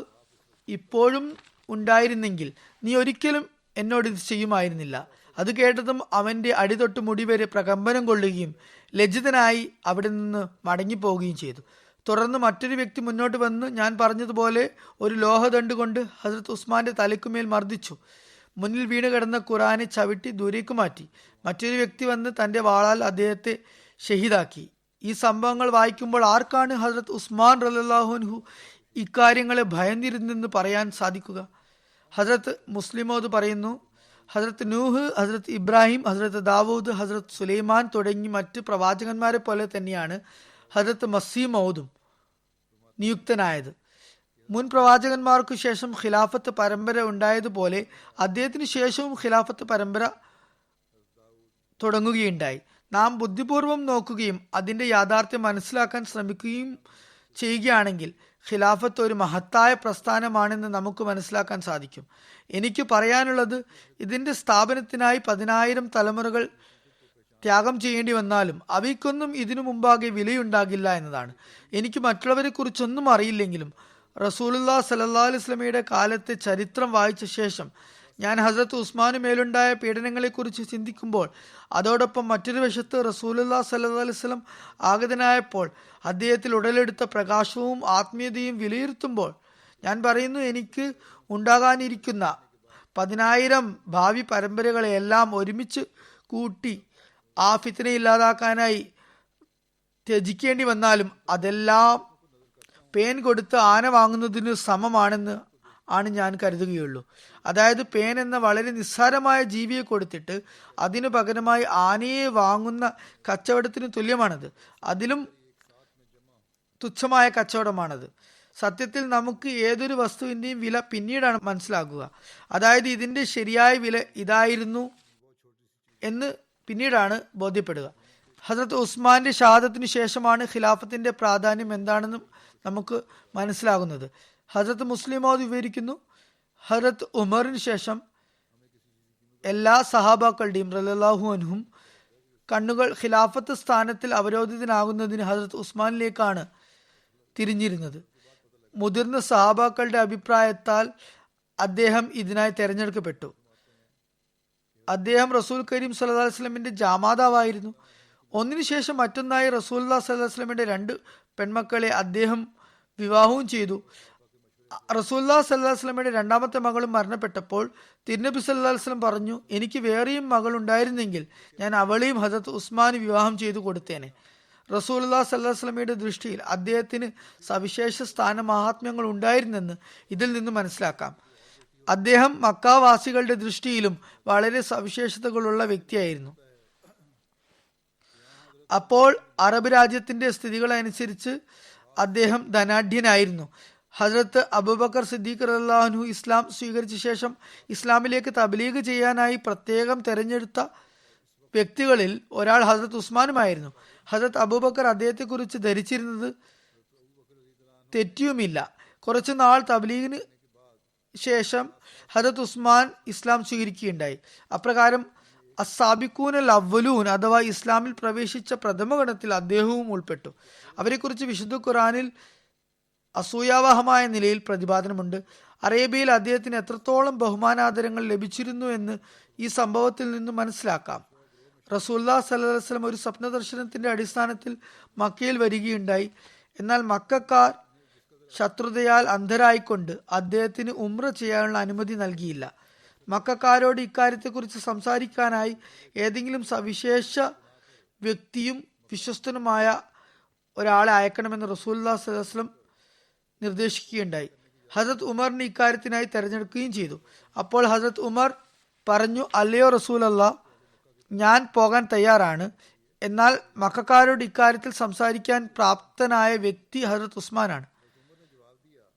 ഇപ്പോഴും ഉണ്ടായിരുന്നെങ്കിൽ നീ ഒരിക്കലും എന്നോട് ഇത് ചെയ്യുമായിരുന്നില്ല. അത് കേട്ടതും അവന്റെ അടിതൊട്ട് മുടി വരെ പ്രകമ്പനം കൊള്ളുകയും ലജ്ജിതനായി അവിടെ നിന്ന് മടങ്ങിപ്പോവുകയും ചെയ്തു. തുടർന്ന് മറ്റൊരു വ്യക്തി മുന്നോട്ട് വന്ന് ഞാൻ പറഞ്ഞതുപോലെ ഒരു ലോഹദണ്ഡ് കൊണ്ട് ഹസ്രത്ത് ഉസ്മാന്റെ തലയ്ക്കുമേൽ മർദ്ദിച്ചു. മുന്നിൽ വീണ് കിടന്ന ഖുർആനെ ചവിട്ടി ദൂരേക്ക് മാറ്റി. മറ്റൊരു വ്യക്തി വന്ന് തന്റെ വാളാൽ അദ്ദേഹത്തെ ഷഹീദാക്കി. ഈ സംഭവങ്ങൾ വായിക്കുമ്പോൾ ആർക്കാണ് ഹസ്രത്ത് ഉസ്മാൻ റളിയല്ലാഹു അൻഹു ഇക്കാര്യങ്ങളെ ഭയന്നിരുന്നെന്ന് പറയാൻ സാധിക്കുക? ഹസ്രത്ത് മുസ്ലിമോദ് പറയുന്നു, ഹസ്രത്ത് നൂഹ്, ഹസ്രത്ത് ഇബ്രാഹിം, ഹസ്രത്ത് ദാവൂദ്, ഹസ്രത്ത് സുലൈമാൻ തുടങ്ങി മറ്റ് പ്രവാചകന്മാരെ പോലെ തന്നെയാണ് ഹസ്രത്ത് മസീഹ് മൗദും നിയുക്തനായത്. മുൻ പ്രവാചകന്മാർക്കു ശേഷം ഖിലാഫത്ത് പരമ്പര ഉണ്ടായതുപോലെ അദ്ദേഹത്തിന് ശേഷവും ഖിലാഫത്ത് പരമ്പര തുടങ്ങുകയുണ്ടായി. നാം ബുദ്ധിപൂർവം നോക്കുകയും അതിന്റെ യാഥാർത്ഥ്യം മനസ്സിലാക്കാൻ ശ്രമിക്കുകയും ചെയ്യുകയാണെങ്കിൽ ഖിലാഫത്ത് ഒരു മഹത്തായ പ്രസ്ഥാനമാണെന്ന് നമുക്ക് മനസ്സിലാക്കാൻ സാധിക്കും. എനിക്ക് പറയാനുള്ളത്, ഇതിന്റെ സ്ഥാപനത്തിനായി 10,000 തലമുറകൾ ത്യാഗം ചെയ്യേണ്ടി വന്നാലും അവയ്ക്കൊന്നും ഇതിനു മുമ്പാകെ വിലയുണ്ടാകില്ല എന്നതാണ്. എനിക്ക് മറ്റുള്ളവരെ കുറിച്ചൊന്നും അറിയില്ലെങ്കിലും റസൂലുള്ളാഹി സ്വല്ലല്ലാഹു അലൈഹി വസല്ലമയുടെ കാലത്തെ ചരിത്രം വായിച്ച ശേഷം ഞാൻ ഹസ്രത്ത് ഉസ്മാനു മേലുണ്ടായ പീഡനങ്ങളെക്കുറിച്ച് ചിന്തിക്കുമ്പോൾ, അതോടൊപ്പം മറ്റൊരു വശത്ത് റസൂലുള്ളാഹി സ്വല്ലല്ലാഹു അലൈഹി വസല്ലം ആഗതനായപ്പോൾ അദ്ദേഹത്തിൽ ഉടലെടുത്ത പ്രകാശവും ആത്മീയതയും വിലയിരുത്തുമ്പോൾ ഞാൻ പറയുന്നു, എനിക്ക് ഉണ്ടാകാനിരിക്കുന്ന 10,000 ഭാവി പരമ്പരകളെയെല്ലാം ഒരുമിച്ച് കൂട്ടി ആ ഫിത്ന ഇല്ലാതാക്കാനായി ത്യജിക്കേണ്ടി വന്നാലും അതെല്ലാം പേൻ കൊടുത്ത് ആന വാങ്ങുന്നതിന് സമമാണെന്ന് ആണ് ഞാൻ കരുതുകയുള്ളൂ. അതായത്, പേൻ എന്ന വളരെ നിസ്സാരമായ ജീവിയെ കൊടുത്തിട്ട് അതിനു പകരമായി ആനയെ വാങ്ങുന്ന കച്ചവടത്തിന് തുല്യമാണത്. അതിലും തുച്ഛമായ കച്ചവടമാണത്. സത്യത്തിൽ നമുക്ക് ഏതൊരു വസ്തുവിൻ്റെയും വില പിന്നീടാണ് മനസ്സിലാക്കുക. അതായത്, ഇതിൻ്റെ ശരിയായ വില ഇതായിരുന്നു എന്ന് പിന്നീടാണ് ബോധ്യപ്പെടുക. ഹസ്രത്ത് ഉസ്മാന്റെ ഷഹാദത്തിന് ശേഷമാണ് ഖിലാഫത്തിന്റെ പ്രാധാന്യം എന്താണെന്ന് നമുക്ക് മനസ്സിലാകുന്നത്. ഹസ്രത്ത് മുസ്ലിം മൗദ് വിവരിക്കുന്നു, ഹസ്രത്ത് ഉമറിന് ശേഷം എല്ലാ സഹാബാക്കളുടെയും റളിയല്ലാഹു അൻഹും കണ്ണുകൾ ഖിലാഫത്ത് സ്ഥാനത്തിൽ അവരോധിതനാകുന്നതിന് ഹസ്രത്ത് ഉസ്മാനിലേക്കാണ് തിരിഞ്ഞിരുന്നത്. മുതിർന്ന സഹാബാക്കളുടെ അഭിപ്രായത്താൽ അദ്ദേഹം ഇതിനായി തെരഞ്ഞെടുക്കപ്പെട്ടു. അദ്ദേഹം റസൂൽ കരീം സല്ലല്ലാഹു അലൈഹി വസല്ലമിന്റെ ജാമാതാവായിരുന്നു. ഒന്നിനു ശേഷം മറ്റൊന്നായി റസൂലുള്ളാഹി സ്വല്ലല്ലാഹു അലൈഹി വസല്ലമിന്റെ 2 പെൺമക്കളെ അദ്ദേഹം വിവാഹവും ചെയ്തു. റസൂലുള്ളാഹി സ്വല്ലല്ലാഹു അലൈഹി വസല്ലമയുടെ 2ാമത്തെ മകളും മരണപ്പെട്ടപ്പോൾ തിരുനബി സല്ലല്ലാഹു അലൈഹി വസല്ലം പറഞ്ഞു, എനിക്ക് വേറെയും മകൾ ഉണ്ടായിരുന്നെങ്കിൽ ഞാൻ അവളെയും ഹസ്രത്ത് ഉസ്മാന് വിവാഹം ചെയ്തു കൊടുത്തേനെ. റസൂലുള്ളാഹി സ്വല്ലല്ലാഹു അലൈഹി വസല്ലമയുടെ ദൃഷ്ടിയിൽ അദ്ദേഹത്തിന് സവിശേഷ സ്ഥാന മഹാത്മ്യങ്ങൾ ഉണ്ടായിരുന്നെന്ന് ഇതിൽ നിന്ന് മനസ്സിലാക്കാം. അദ്ദേഹം മക്കാവാസികളുടെ ദൃഷ്ടിയിലും വളരെ സവിശേഷതകളുള്ള വ്യക്തിയായിരുന്നു. അപ്പോൾ അറബ് രാജ്യത്തിന്റെ സ്ഥിതികളനുസരിച്ച് അദ്ദേഹം ധനാഢ്യനായിരുന്നു. ഹസ്രത്ത് അബൂബക്കർ സിദ്ദീഖ് റളിയല്ലാഹു അൻഹു ഇസ്ലാം സ്വീകരിച്ച ശേഷം ഇസ്ലാമിലേക്ക് തബ്ലീഗ് ചെയ്യാനായി പ്രത്യേകം തെരഞ്ഞെടുത്ത വ്യക്തികളിൽ ഒരാൾ ഹസരത്ത് ഉസ്മാനുമായിരുന്നു. ഹസരത്ത് അബൂബക്കർ അദ്ദേഹത്തെക്കുറിച്ച് ധരിച്ചിരുന്നത് തെറ്റിയുമില്ല. കുറച്ചു നാൾ തബ്ലീഗിന് ശേഷം ഹസരത്ത് ഉസ്മാൻ ഇസ്ലാം സ്വീകരിക്കുകയുണ്ടായി. അപ്രകാരം അസാബിക്കൂൻ അൽ അവ്വലൂൻ അഥവാ ഇസ്ലാമിൽ പ്രവേശിച്ച പ്രഥമഗണത്തിൽ അദ്ദേഹവും ഉൾപ്പെട്ടു. അവരെക്കുറിച്ച് വിശുദ്ധ ഖുറാനിൽ അസൂയാവഹമായ നിലയിൽ പ്രതിപാദനമുണ്ട്. അറേബ്യയിൽ അദ്ദേഹത്തിന് എത്രത്തോളം ബഹുമാനാദരങ്ങൾ ലഭിച്ചിരുന്നു എന്ന് ഈ സംഭവത്തിൽ നിന്ന് മനസ്സിലാക്കാം. റസൂലുള്ളാഹി സ്വല്ലല്ലാഹു അലൈഹി വസല്ലം ഒരു സ്വപ്നദർശനത്തിന്റെ അടിസ്ഥാനത്തിൽ മക്കയിൽ വരികയുണ്ടായി. എന്നാൽ മക്കക്കാർ ശത്രുതയാൽ അന്ധരായിക്കൊണ്ട് അദ്ദേഹത്തിന് ഉംറ ചെയ്യാനുള്ള അനുമതി നൽകിയില്ല. മക്കക്കാരോട് ഇക്കാര്യത്തെക്കുറിച്ച് സംസാരിക്കാനായി ഏതെങ്കിലും സവിശേഷ വ്യക്തിയും വിശ്വസ്തനുമായ ഒരാളെ അയക്കണമെന്ന് റസൂലുള്ളാഹി സ്വല്ലല്ലാഹു അലൈഹി വസല്ലം നിർദ്ദേശിക്കുകയുണ്ടായി. ഹസരത്ത് ഉമറിനെ ഇക്കാര്യത്തിനായി തെരഞ്ഞെടുക്കുകയും ചെയ്തു. അപ്പോൾ ഹസരത്ത് ഉമർ പറഞ്ഞു, അല്ലയോ റസൂലല്ലാഹ്, ഞാൻ പോകാൻ തയ്യാറാണ്. എന്നാൽ മക്കക്കാരോട് ഇക്കാര്യത്തിൽ സംസാരിക്കാൻ പ്രാപ്തനായ വ്യക്തി ഹസരത്ത് ഉസ്മാനാണ്.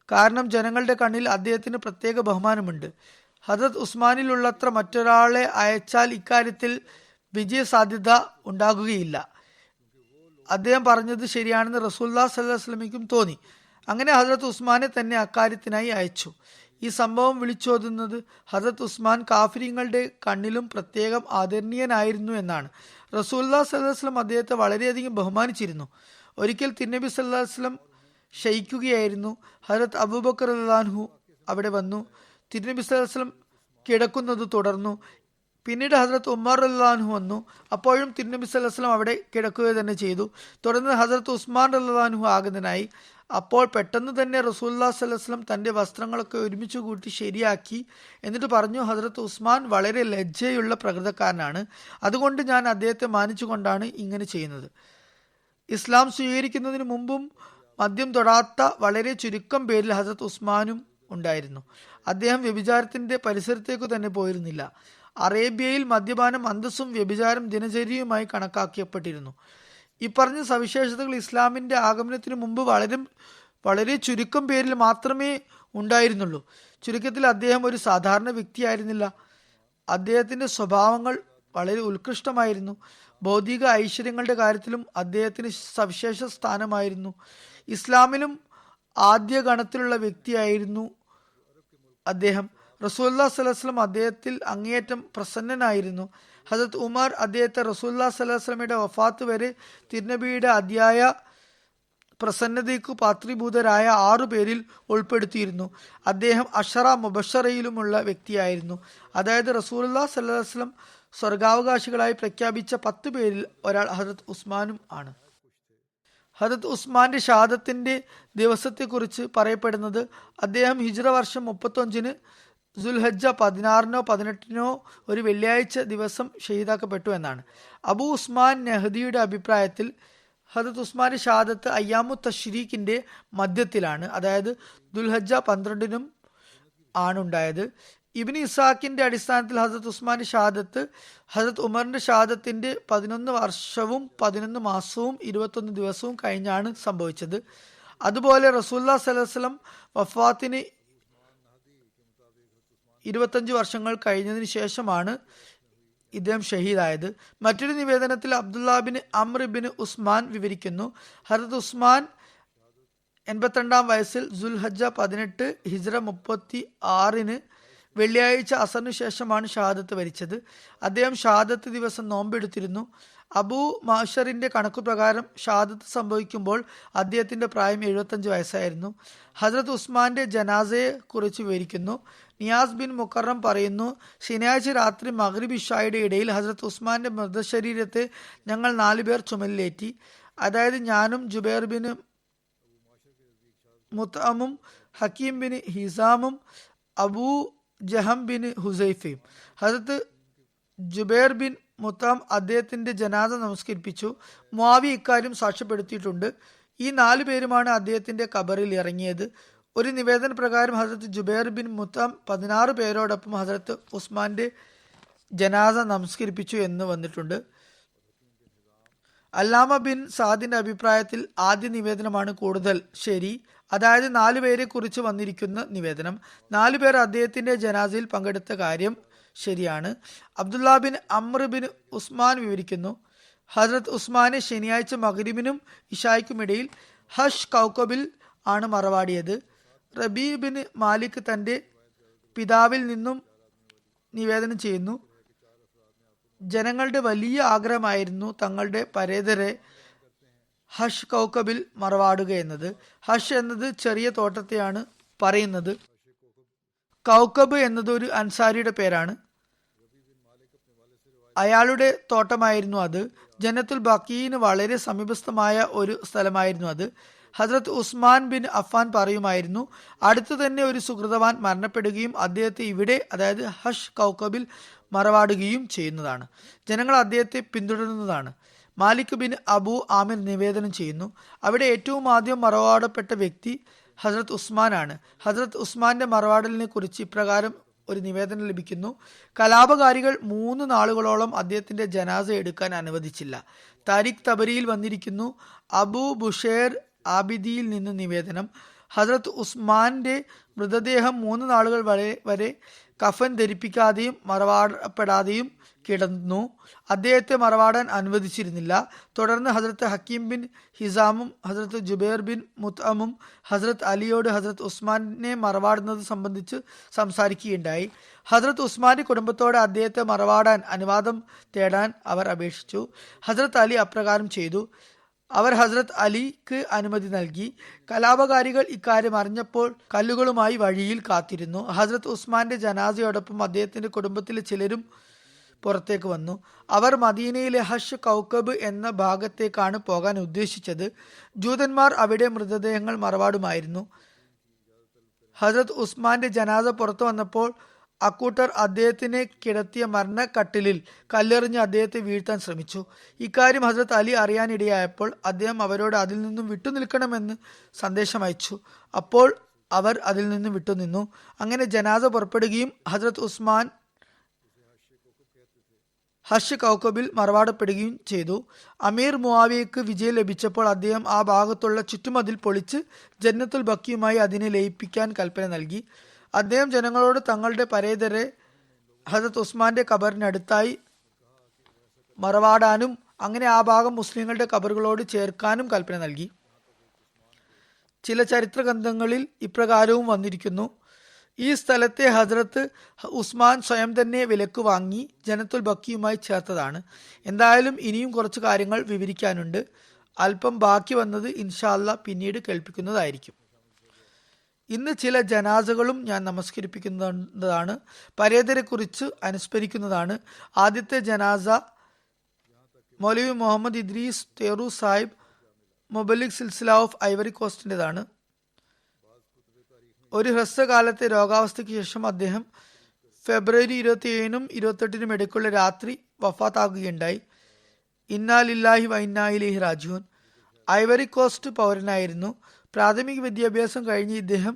കാരണം ജനങ്ങളുടെ കണ്ണിൽ അദ്ദേഹത്തിന് പ്രത്യേക ബഹുമാനമുണ്ട്. ഹസരത്ത് ഉസ്മാനിലുള്ളത്ര മറ്റൊരാളെ അയച്ചാൽ ഇക്കാര്യത്തിൽ വിജയസാധ്യത ഉണ്ടാകുകയില്ല. അദ്ദേഹം പറഞ്ഞത് ശരിയാണെന്ന് റസൂലുള്ളാഹി സ്വല്ലല്ലാഹു അലൈഹി വസല്ലമയ്ക്കും തോന്നി. അങ്ങനെ ഹസരത്ത് ഉസ്മാനെ തന്നെ അക്കാര്യത്തിനായി അയച്ചു. ഈ സംഭവം വിളിച്ചോതുന്നത് ഹസരത്ത് ഉസ്മാൻ കാഫിര്യങ്ങളുടെ കണ്ണിലും പ്രത്യേകം ആദരണീയനായിരുന്നു എന്നാണ്. റസൂലുള്ളാഹി സ്വല്ലല്ലാഹു അലൈഹി വസല്ലം അദ്ദേഹത്തെ വളരെയധികം ബഹുമാനിച്ചിരുന്നു. ഒരിക്കൽ തിരുനബി സല്ലല്ലാഹു അലൈഹി വസല്ലം ശയിക്കുകയായിരുന്നു. ഹസരത്ത് അബൂബക്കർ റളിയല്ലാഹു അൻഹു അവിടെ വന്നു. തിരുനബി സല്ലല്ലാഹു അലൈഹി വസല്ലം കിടക്കുന്നത് തുടർന്നു. പിന്നീട് ഹസരത്ത് ഉമർ റളിയല്ലാഹു അൻഹു വന്നു. അപ്പോഴും തിരുനബി സല്ലല്ലാഹു അലൈഹി വസല്ലം അവിടെ കിടക്കുക തന്നെ ചെയ്തു. തുടർന്ന് ഹസരത്ത് ഉസ്മാൻ റളിയല്ലാഹു അൻഹു ആഗതനായി. അപ്പോൾ പെട്ടെന്ന് തന്നെ റസൂലുള്ളാഹി സ്വല്ലല്ലാഹു അലൈഹി വസല്ലം തന്റെ വസ്ത്രങ്ങളൊക്കെ ഒരുമിച്ച് കൂട്ടി ശരിയാക്കി. എന്നിട്ട് പറഞ്ഞു, ഹസരത്ത് ഉസ്മാൻ വളരെ ലജ്ജയുള്ള പ്രകൃതക്കാരനാണ്. അതുകൊണ്ട് ഞാൻ അദ്ദേഹത്തെ മാനിച്ചുകൊണ്ടാണ് ഇങ്ങനെ ചെയ്യുന്നത്. ഇസ്ലാം സ്വീകരിക്കുന്നതിന് മുമ്പും മദ്യം തൊടാത്ത വളരെ ചുരുക്കം പേരിൽ ഹസരത്ത് ഉസ്മാനും ഉണ്ടായിരുന്നു. അദ്ദേഹം വ്യഭിചാരത്തിന്റെ പരിസരത്തേക്കു തന്നെ പോയിരുന്നില്ല. അറേബ്യയിൽ മദ്യപാനം അന്തസ്സും വ്യഭിചാരം ദിനചര്യയുമായി കണക്കാക്കപ്പെട്ടിരുന്നു. ഈ പറഞ്ഞ സവിശേഷതകൾ ഇസ്ലാമിന്റെ ആഗമനത്തിന് മുമ്പ് വളരെ ചുരുക്കം പേരിൽ മാത്രമേ ഉണ്ടായിരുന്നുള്ളൂ. ചുരുക്കത്തിൽ അദ്ദേഹം ഒരു സാധാരണ വ്യക്തിയായിരുന്നില്ല. അദ്ദേഹത്തിന്റെ സ്വഭാവങ്ങൾ വളരെ ഉത്കൃഷ്ടമായിരുന്നു. ഭൗതിക ഐശ്വര്യങ്ങളുടെ കാര്യത്തിലും അദ്ദേഹത്തിന് സവിശേഷ സ്ഥാനമായിരുന്നു. ഇസ്ലാമിലും ആദ്യ ഗണത്തിലുള്ള വ്യക്തിയായിരുന്നു അദ്ദേഹം. റസൂലുള്ളാഹി സ്വല്ലല്ലാഹു അലൈഹി വസല്ലം അദ്ദേഹത്തിൽ അങ്ങേയറ്റം പ്രസന്നനായിരുന്നു. ഹസരത്ത് ഉമർ അദ്ദേഹത്തെ റസൂലുള്ളാഹി സ്വല്ലല്ലാഹു അലൈഹി വസല്ലമയുടെ വഫാത്ത് വരെ തിരുനബിയുടെ അതിയായ പ്രസന്നതയ്ക്കു പാത്രീഭൂതരായ 6 പേരിൽ ഉൾപ്പെടുത്തിയിരുന്നു. അദ്ദേഹം അഷറ മുബശ്ശറയിലുമുള്ള വ്യക്തിയായിരുന്നു. അതായത് റസൂലുള്ളാഹി സ്വല്ലല്ലാഹു അലൈഹി വസല്ലം സ്വർഗാവകാശികളായി പ്രഖ്യാപിച്ച 10 പേരിൽ ഒരാൾ ഹസരത്ത് ഉസ്മാനും ആണ്. ഹസരത്ത് ഉസ്മാന്റെ ഷഹാദത്തിന്റെ ദിവസത്തെക്കുറിച്ച് പറയപ്പെടുന്നത് അദ്ദേഹം ഹിജ്റ വർഷം 35 ദുൽഹജ്ജ 16 18 ഒരു വെള്ളിയാഴ്ച ദിവസം ഷഹീദാക്കപ്പെട്ടു എന്നാണ്. അബൂ ഉസ്മാൻ നഹ്ദിയുടെ അഭിപ്രായത്തിൽ ഹസരത്ത് ഉസ്മാന്റെ ഷഹാദത്ത് അയ്യാമു തശ്രീഖിന്റെ മധ്യത്തിലാണ്, അതായത് ദുൽഹജ്ജ 12 ആണുണ്ടായത്. ഇബ്നു ഇസാഖിന്റെ അടിസ്ഥാനത്തിൽ ഹസരത്ത് ഉസ്മാന്റെ ഷഹാദത്ത് ഹസരത്ത് ഉമറിന്റെ ഷഹാദത്തിന്റെ 11 വർഷവും 11 മാസവും 21 ദിവസവും കഴിഞ്ഞാണ് സംഭവിച്ചത്. അതുപോലെ റസൂലുള്ളാഹി സ്വല്ലല്ലാഹു അലൈഹി വസല്ലം വഫാത്തിന് 25 വർഷങ്ങൾ കഴിഞ്ഞതിന് ശേഷമാണ് ഇദ്ദേഹം ഷഹീദായത്. മറ്റൊരു നിവേദനത്തിൽ അബ്ദുല്ലാ ബിൻ അംർ ബിൻ ഉസ്മാൻ വിവരിക്കുന്നു, ഹസരത്ത് ഉസ്മാൻ 82-ാം വയസ്സിൽ ദുൽഹജ്ജ 18 ഹിജ്റ 36 വെള്ളിയാഴ്ച അസറിന് ശേഷമാണ് ഷഹാദത്ത് വരിച്ചത്. അദ്ദേഹം ഷഹാദത്ത് ദിവസം നോമ്പെടുത്തിരുന്നു. അബൂ മഅ്ശറിന്റെ കണക്കുപ്രകാരം ഷഹാദത്ത് സംഭവിക്കുമ്പോൾ അദ്ദേഹത്തിന്റെ പ്രായം 75 വയസ്സായിരുന്നു. ഹസ്രത്ത് ഉസ്മാന്റെ ജനാസയെ കുറിച്ച് വിവരിക്കുന്നു. നിയാസ് ബിൻ മുക്കറം പറയുന്നു, ശനിയാഴ്ച രാത്രി മഗ്രിബ് ഇശായുടെ ഇടയിൽ ഹസ്രത്ത് ഉസ്മാന്റെ മൃതശരീരത്തെ ഞങ്ങൾ 4 പേർ ചുമലിലേറ്റി. അതായത് ഞാനും ജുബൈർ ബിൻ മുത്അമും ഹക്കീം ബിൻ ഹിസാമും അബൂ ജഹം ബിൻ ഹുസൈഫയും. ഹസ്രത്ത് ജുബൈർ ബിൻ മുത്താം അദ്ദേഹത്തിന്റെ ജനാസ നമസ്കരിപ്പിച്ചു. മുആവിയ ഇക്കാര്യം സാക്ഷ്യപ്പെടുത്തിയിട്ടുണ്ട്. ഈ 4 പേരുമാണ് അദ്ദേഹത്തിന്റെ ഖബറിൽ ഇറങ്ങിയത്. ഒരു നിവേദന പ്രകാരം ഹസ്രത്ത് ജുബൈർ ബിൻ മുത്താം 16 പേരോടൊപ്പം ഹസ്രത്ത് ഉസ്മാന്റെ ജനാസ നമസ്കരിപ്പിച്ചു എന്ന് വന്നിട്ടുണ്ട്. അല്ലാമ ബിൻ സാദിന്റെ അഭിപ്രായത്തിൽ ആദ്യ നിവേദനമാണ് കൂടുതൽ ശരി. അതായത് 4 പേരെ കുറിച്ച് വന്നിരിക്കുന്ന നിവേദനം. 4 പേർ അദ്ദേഹത്തിന്റെ ജനാസയിൽ പങ്കെടുത്ത കാര്യം ശരിയാണ്. അബ്ദുല്ല ബിൻ അമ്ര ബിൻ ഉസ്മാൻ വിവരിക്കുന്നു, ഹസ്രത്ത് ഉസ്മാനെ ശനിയാഴ്ച മഗ്രിബിനും ഇഷായ്ക്കുമിടയിൽ ഹഷ് കൗക്കബിൽ ആണ് മറവാടിയത്. റബീ ബിൻ മാലിക് തന്റെ പിതാവിൽ നിന്നും നിവേദനം ചെയ്യുന്നു, ജനങ്ങളുടെ വലിയ ആഗ്രഹമായിരുന്നു തങ്ങളുടെ പരേതരെ ഹഷ് കൗക്കബിൽ മറവാടുക എന്നത്. ഹഷ് എന്നത് ചെറിയ തോട്ടത്തെയാണ് പറയുന്നത്. കൗക്കബ് എന്നത് ഒരു അൻസാരിയുടെ പേരാണ്. അയാളുടെ തോട്ടമായിരുന്നു അത്. ജന്നത്തുൽ ബഖീന് വളരെ സമീപസ്ഥമായ ഒരു സ്ഥലമായിരുന്നു അത്. ഹസ്രത്ത് ഉസ്മാൻ ബിൻ അഫ്ഫാൻ പറയുമായിരുന്നു, അടുത്തു തന്നെ ഒരു സുഹൃതവാൻ മരണപ്പെടുകയും അദ്ദേഹത്തെ ഇവിടെ, അതായത് ഹഷ് കൗക്കബിൽ മറവാടുകയും ചെയ്യുന്നതാണ്. ജനങ്ങൾ അദ്ദേഹത്തെ പിന്തുടരുന്നതാണ്. മാലിക് ബിൻ അബു ആമിർ നിവേദനം ചെയ്യുന്നു, അവിടെ ഏറ്റവും ആദ്യം മറവാടപ്പെട്ട വ്യക്തി ഹസ്രത്ത് ഉസ്മാൻ ആണ്. ഹസ്രത്ത് ഉസ്മാന്റെ മറവാടലിനെ കുറിച്ച് ഇപ്രകാരം ഒരു നിവേദനം ലഭിക്കുന്നു, കലാപകാരികൾ 3 നാളുകളോളം അദ്ദേഹത്തിന്റെ ജനാസ എടുക്കാൻ അനുവദിച്ചില്ല. താരിഖ് തബരിയിൽ വന്നിരിക്കുന്നു. അബു ബുഷേർ ആബിദിയിൽ നിന്ന് നിവേദനം, ഹസ്രത്ത് ഉസ്മാന്റെ മൃതദേഹം 3 നാളുകൾ വരെ കഫൻ ധരിപ്പിക്കാതെയും മറവാടപ്പെടാതെയും കിടന്നു. അദ്ദേഹത്തെ മറവാടാൻ അനുവദിച്ചിരുന്നില്ല. തുടർന്ന് ഹസ്രത്ത് ഹക്കീം ബിൻ ഹിസാമും ഹസ്രത്ത് ജുബൈർ ബിൻ മുത്അമും ഹസ്രത്ത് അലിയോട് ഹസ്രത്ത് ഉസ്മാനെ മറവാടുന്നത് സംബന്ധിച്ച് സംസാരിക്കുകയുണ്ടായി. ഹസ്രത്ത് ഉസ്മാന്റെ കുടുംബത്തോടെ അദ്ദേഹത്തെ മറവാടാൻ അനുവാദം തേടാൻ അവർ അപേക്ഷിച്ചു. ഹസ്രത്ത് അലി അപ്രകാരം ചെയ്തു. അവർ ഹസ്രത്ത് അലിക്ക് അനുമതി നൽകി. കലാപകാരികൾ ഇക്കാര്യം അറിഞ്ഞപ്പോൾ കല്ലുകളുമായി വഴിയിൽ കാത്തിരുന്നു. ഹസ്രത്ത് ഉസ്മാന്റെ ജനാസയോടൊപ്പം അദ്ദേഹത്തിന്റെ കുടുംബത്തിലെ ചിലരും പുറത്തേക്ക് വന്നു. അവർ മദീനയിലെ ഹഷ് കൗക്കബ് എന്ന ഭാഗത്തേക്കാണ് പോകാൻ ഉദ്ദേശിച്ചത്. ജൂതന്മാർ അവിടെ മൃതദേഹങ്ങൾ മറവാടുമായിരുന്നു. ഹസ്രത്ത് ഉസ്മാന്റെ ജനാസ പുറത്തു വന്നപ്പോൾ അക്കൂട്ടർ അദ്ദേഹത്തിനെ കിടത്തിയ മരണക്കട്ടിലിൽ കല്ലെറിഞ്ഞ് അദ്ദേഹത്തെ വീഴ്ത്താൻ ശ്രമിച്ചു. ഇക്കാര്യം ഹസ്രത്ത് അലി അറിയാനിടയായപ്പോൾ അദ്ദേഹം അവരോട് അതിൽ നിന്നും വിട്ടുനിൽക്കണമെന്ന് സന്ദേശം അയച്ചു. അപ്പോൾ അവർ അതിൽ നിന്നും വിട്ടുനിന്നു. അങ്ങനെ ജനാസ പുറപ്പെടുകയും ഹസ്രത്ത് ഉസ്മാൻ ഹഷ് കൗക്കബിൽ മറവാടപ്പെടുകയും ചെയ്തു. അമീർ മുആവിയയ്ക്ക് വിജയം ലഭിച്ചപ്പോൾ അദ്ദേഹം ആ ഭാഗത്തുള്ള ചുറ്റുമതിൽ പൊളിച്ച് ജന്നത്തുൽ ബക്കിയുമായി അതിനെ ലയിപ്പിക്കാൻ കൽപ്പന നൽകി. അദ്ദേഹം ജനങ്ങളോട് തങ്ങളുടെ പരേതരെ ഹസ്രത്ത് ഉസ്മാന്റെ ഖബറിനടുത്തായി മറവാടാനും അങ്ങനെ ആ ഭാഗം മുസ്ലിങ്ങളുടെ ഖബറുകളോട് ചേർക്കാനും കൽപ്പന നൽകി. ചില ചരിത്ര ഗ്രന്ഥങ്ങളിൽ ഇപ്രകാരവും വന്നിരിക്കുന്നു, ഈ സ്ഥലത്തെ ഹസ്രത്ത് ഉസ്മാൻ സ്വയം തന്നെ വിലക്ക് വാങ്ങി ജന്നത്തുൽ ബക്കിയുമായി ചേർത്തതാണ്. എന്തായാലും ഇനിയും കുറച്ച് കാര്യങ്ങൾ വിവരിക്കാനുണ്ട്. അല്പം ബാക്കി വന്നത് ഇൻഷാ അല്ലാഹ് പിന്നീട് കേൾപ്പിക്കുന്നതായിരിക്കും. ഇന്ന് ചില ജനാസകളും ഞാൻ നമസ്കരിപ്പിക്കുന്നതാണ്, പരേതരെ കുറിച്ച് അനുസ്മരിക്കുന്നതാണ്. ആദ്യത്തെ ജനാസ മൗലവി മുഹമ്മദ് ഇദ്രീസ് തേറു സാഹിബ് മൊബലിക് സിൽസില ഓഫ് ഐവറി കോസ്റ്റിൻ്റെതാണ്. ഒരു ഹ്രസ്വകാലത്തെ രോഗാവസ്ഥയ്ക്ക് ശേഷം അദ്ദേഹം ഫെബ്രുവരി 27-നും 28-നും ഇടയ്ക്കുള്ള രാത്രി വഫാത്താകുകയുണ്ടായി. ഇന്നാ ലില്ലാഹി വ ഇന്നാ ഇലൈഹി റാജിഊൻ. Ivory Coast പൗരനായിരുന്നു. പ്രാഥമിക വിദ്യാഭ്യാസം കഴിഞ്ഞ് ഇദ്ദേഹം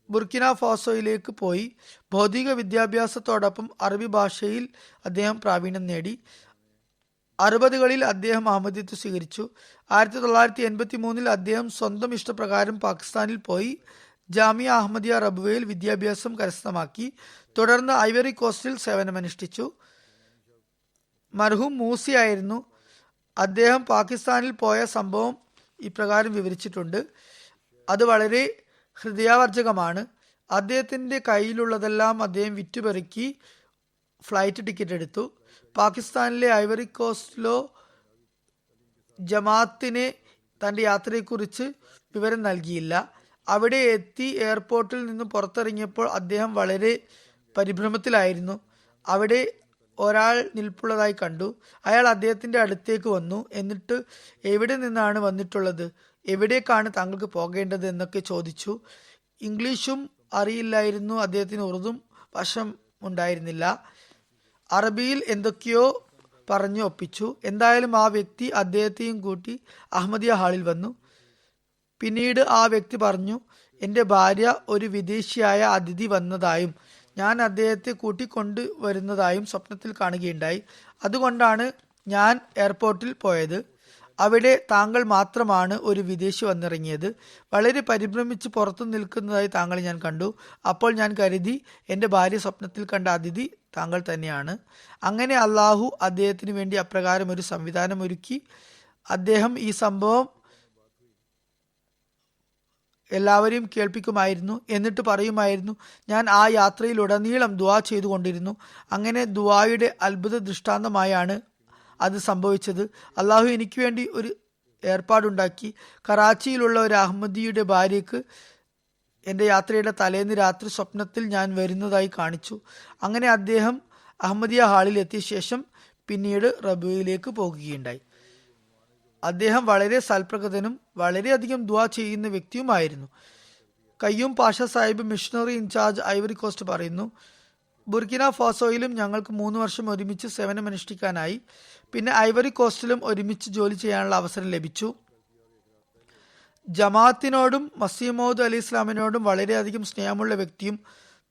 ബുർക്കിന ഫാസോയിലേക്ക് പോയി. ഭൗതിക വിദ്യാഭ്യാസത്തോടൊപ്പം അറബി ഭാഷയിൽ അദ്ദേഹം പ്രാവീണ്യം നേടി. 60കളിൽ അദ്ദേഹം അഹമ്മദിയത്ത് സ്വീകരിച്ചു. 1983-ൽ അദ്ദേഹം സ്വന്തം ഇഷ്ടപ്രകാരം പാകിസ്ഥാനിൽ പോയി ജാമിയ അഹമ്മദിയ റബ്വയിൽ വിദ്യാഭ്യാസം കരസ്ഥമാക്കി. തുടർന്ന് ഐവറി കോസ്റ്റിൽ സേവനമനുഷ്ഠിച്ചു. മർഹൂം മൂസിയായിരുന്നു. അദ്ദേഹം പാകിസ്ഥാനിൽ പോയ സംഭവം ഇപ്രകാരം വിവരിച്ചിട്ടുണ്ട്. അത് വളരെ ഹൃദയാവർജകമാണ്. അദ്ദേഹത്തിൻ്റെ കയ്യിലുള്ളതെല്ലാം അദ്ദേഹം വിറ്റുപെറുക്കി ഫ്ലൈറ്റ് ടിക്കറ്റ് എടുത്തു. പാകിസ്ഥാനിലെ ഐവറി കോസ്റ്റിലോ ജമാഅത്തിനെ തൻ്റെ യാത്രയെക്കുറിച്ച് വിവരം നൽകിയില്ല. അവിടെ എത്തി എയർപോർട്ടിൽ നിന്ന് പുറത്തിറങ്ങിയപ്പോൾ അദ്ദേഹം വളരെ പരിഭ്രമത്തിലായിരുന്നു. അവിടെ ഒരാൾ നിൽപ്പുള്ളതായി കണ്ടു. അയാൾ അദ്ദേഹത്തിൻ്റെ അടുത്തേക്ക് വന്നു. എന്നിട്ട് എവിടെ നിന്നാണ് വന്നിട്ടുള്ളത്, എവിടേക്കാണ് താങ്കൾക്ക് പോകേണ്ടത് എന്നൊക്കെ ചോദിച്ചു. ഇംഗ്ലീഷും അറിയില്ലായിരുന്നു. അദ്ദേഹത്തിന് ഉറുദും വശം ഉണ്ടായിരുന്നില്ല. അറബിയിൽ എന്തൊക്കെയോ പറഞ്ഞു ഒപ്പിച്ചു. എന്തായാലും ആ വ്യക്തി അദ്ദേഹത്തെയും കൂട്ടി അഹമ്മദിയ ഹാളിൽ വന്നു. പിന്നീട് ആ വ്യക്തി പറഞ്ഞു, എൻ്റെ ഭാര്യ ഒരു വിദേശിയായ അതിഥി വന്നതായും ഞാൻ അദ്ദേഹത്തെ കൂട്ടിക്കൊണ്ടു വരുന്നതായും സ്വപ്നത്തിൽ കാണുകയുണ്ടായി. അതുകൊണ്ടാണ് ഞാൻ എയർപോർട്ടിൽ പോയത്. അവിടെ താങ്കൾ മാത്രമാണ് ഒരു വിദേശി വന്നിറങ്ങിയത്. വളരെ പരിഭ്രമിച്ച് പുറത്തു നിൽക്കുന്നതായി താങ്കളെ ഞാൻ കണ്ടു. അപ്പോൾ ഞാൻ കരുതി എൻ്റെ ഭാര്യ സ്വപ്നത്തിൽ കണ്ട അതിഥി താങ്കൾ തന്നെയാണ്. അങ്ങനെ അള്ളാഹു അദ്ദേഹത്തിന് വേണ്ടി അപ്രകാരം ഒരു സംവിധാനം ഒരുക്കി. അദ്ദേഹം ഈ സംഭവം എല്ലാവരെയും കേൾപ്പിക്കുമായിരുന്നു. എന്നിട്ട് പറയുമായിരുന്നു, ഞാൻ ആ യാത്രയിലുടനീളം ദുആ ചെയ്തുകൊണ്ടിരുന്നു. അങ്ങനെ ദുആയുടെ അത്ഭുത ദൃഷ്ടാന്തമായാണ് അത് സംഭവിച്ചത്. അള്ളാഹു എനിക്ക് വേണ്ടി ഒരു ഏർപ്പാടുണ്ടാക്കി. കറാച്ചിയിലുള്ള ഒരു അഹമ്മദിയുടെ ഭാര്യയ്ക്ക് എൻ്റെ യാത്രയുടെ തലേന്ന് രാത്രി സ്വപ്നത്തിൽ ഞാൻ വരുന്നതായി കാണിച്ചു. അങ്ങനെ അദ്ദേഹം അഹമ്മദിയ ഹാളിൽ എത്തിയ ശേഷം പിന്നീട് റബുവിലേക്ക് പോകുകയുണ്ടായി. അദ്ദേഹം വളരെ സൽപ്രകൃതനും വളരെയധികം ദുആ ചെയ്യുന്ന വ്യക്തിയുമായിരുന്നു. Qayyum Pasha Sahib missionary in charge Ivory Coast പറയുന്നു, ബുർക്കിന ഫാസോയിലും ഞങ്ങൾക്ക് 3 വർഷം ഒരുമിച്ച് സേവനമനുഷ്ഠിക്കാനായി. പിന്നെ ഐവറി കോസ്റ്റിലും ഒരുമിച്ച് ജോലി ചെയ്യാനുള്ള അവസരം ലഭിച്ചു. ജമാഅത്തിനോടും മസീഹ് മൗഊദ് അലി ഇസ്ലാമിനോടും വളരെയധികം സ്നേഹമുള്ള വ്യക്തിയും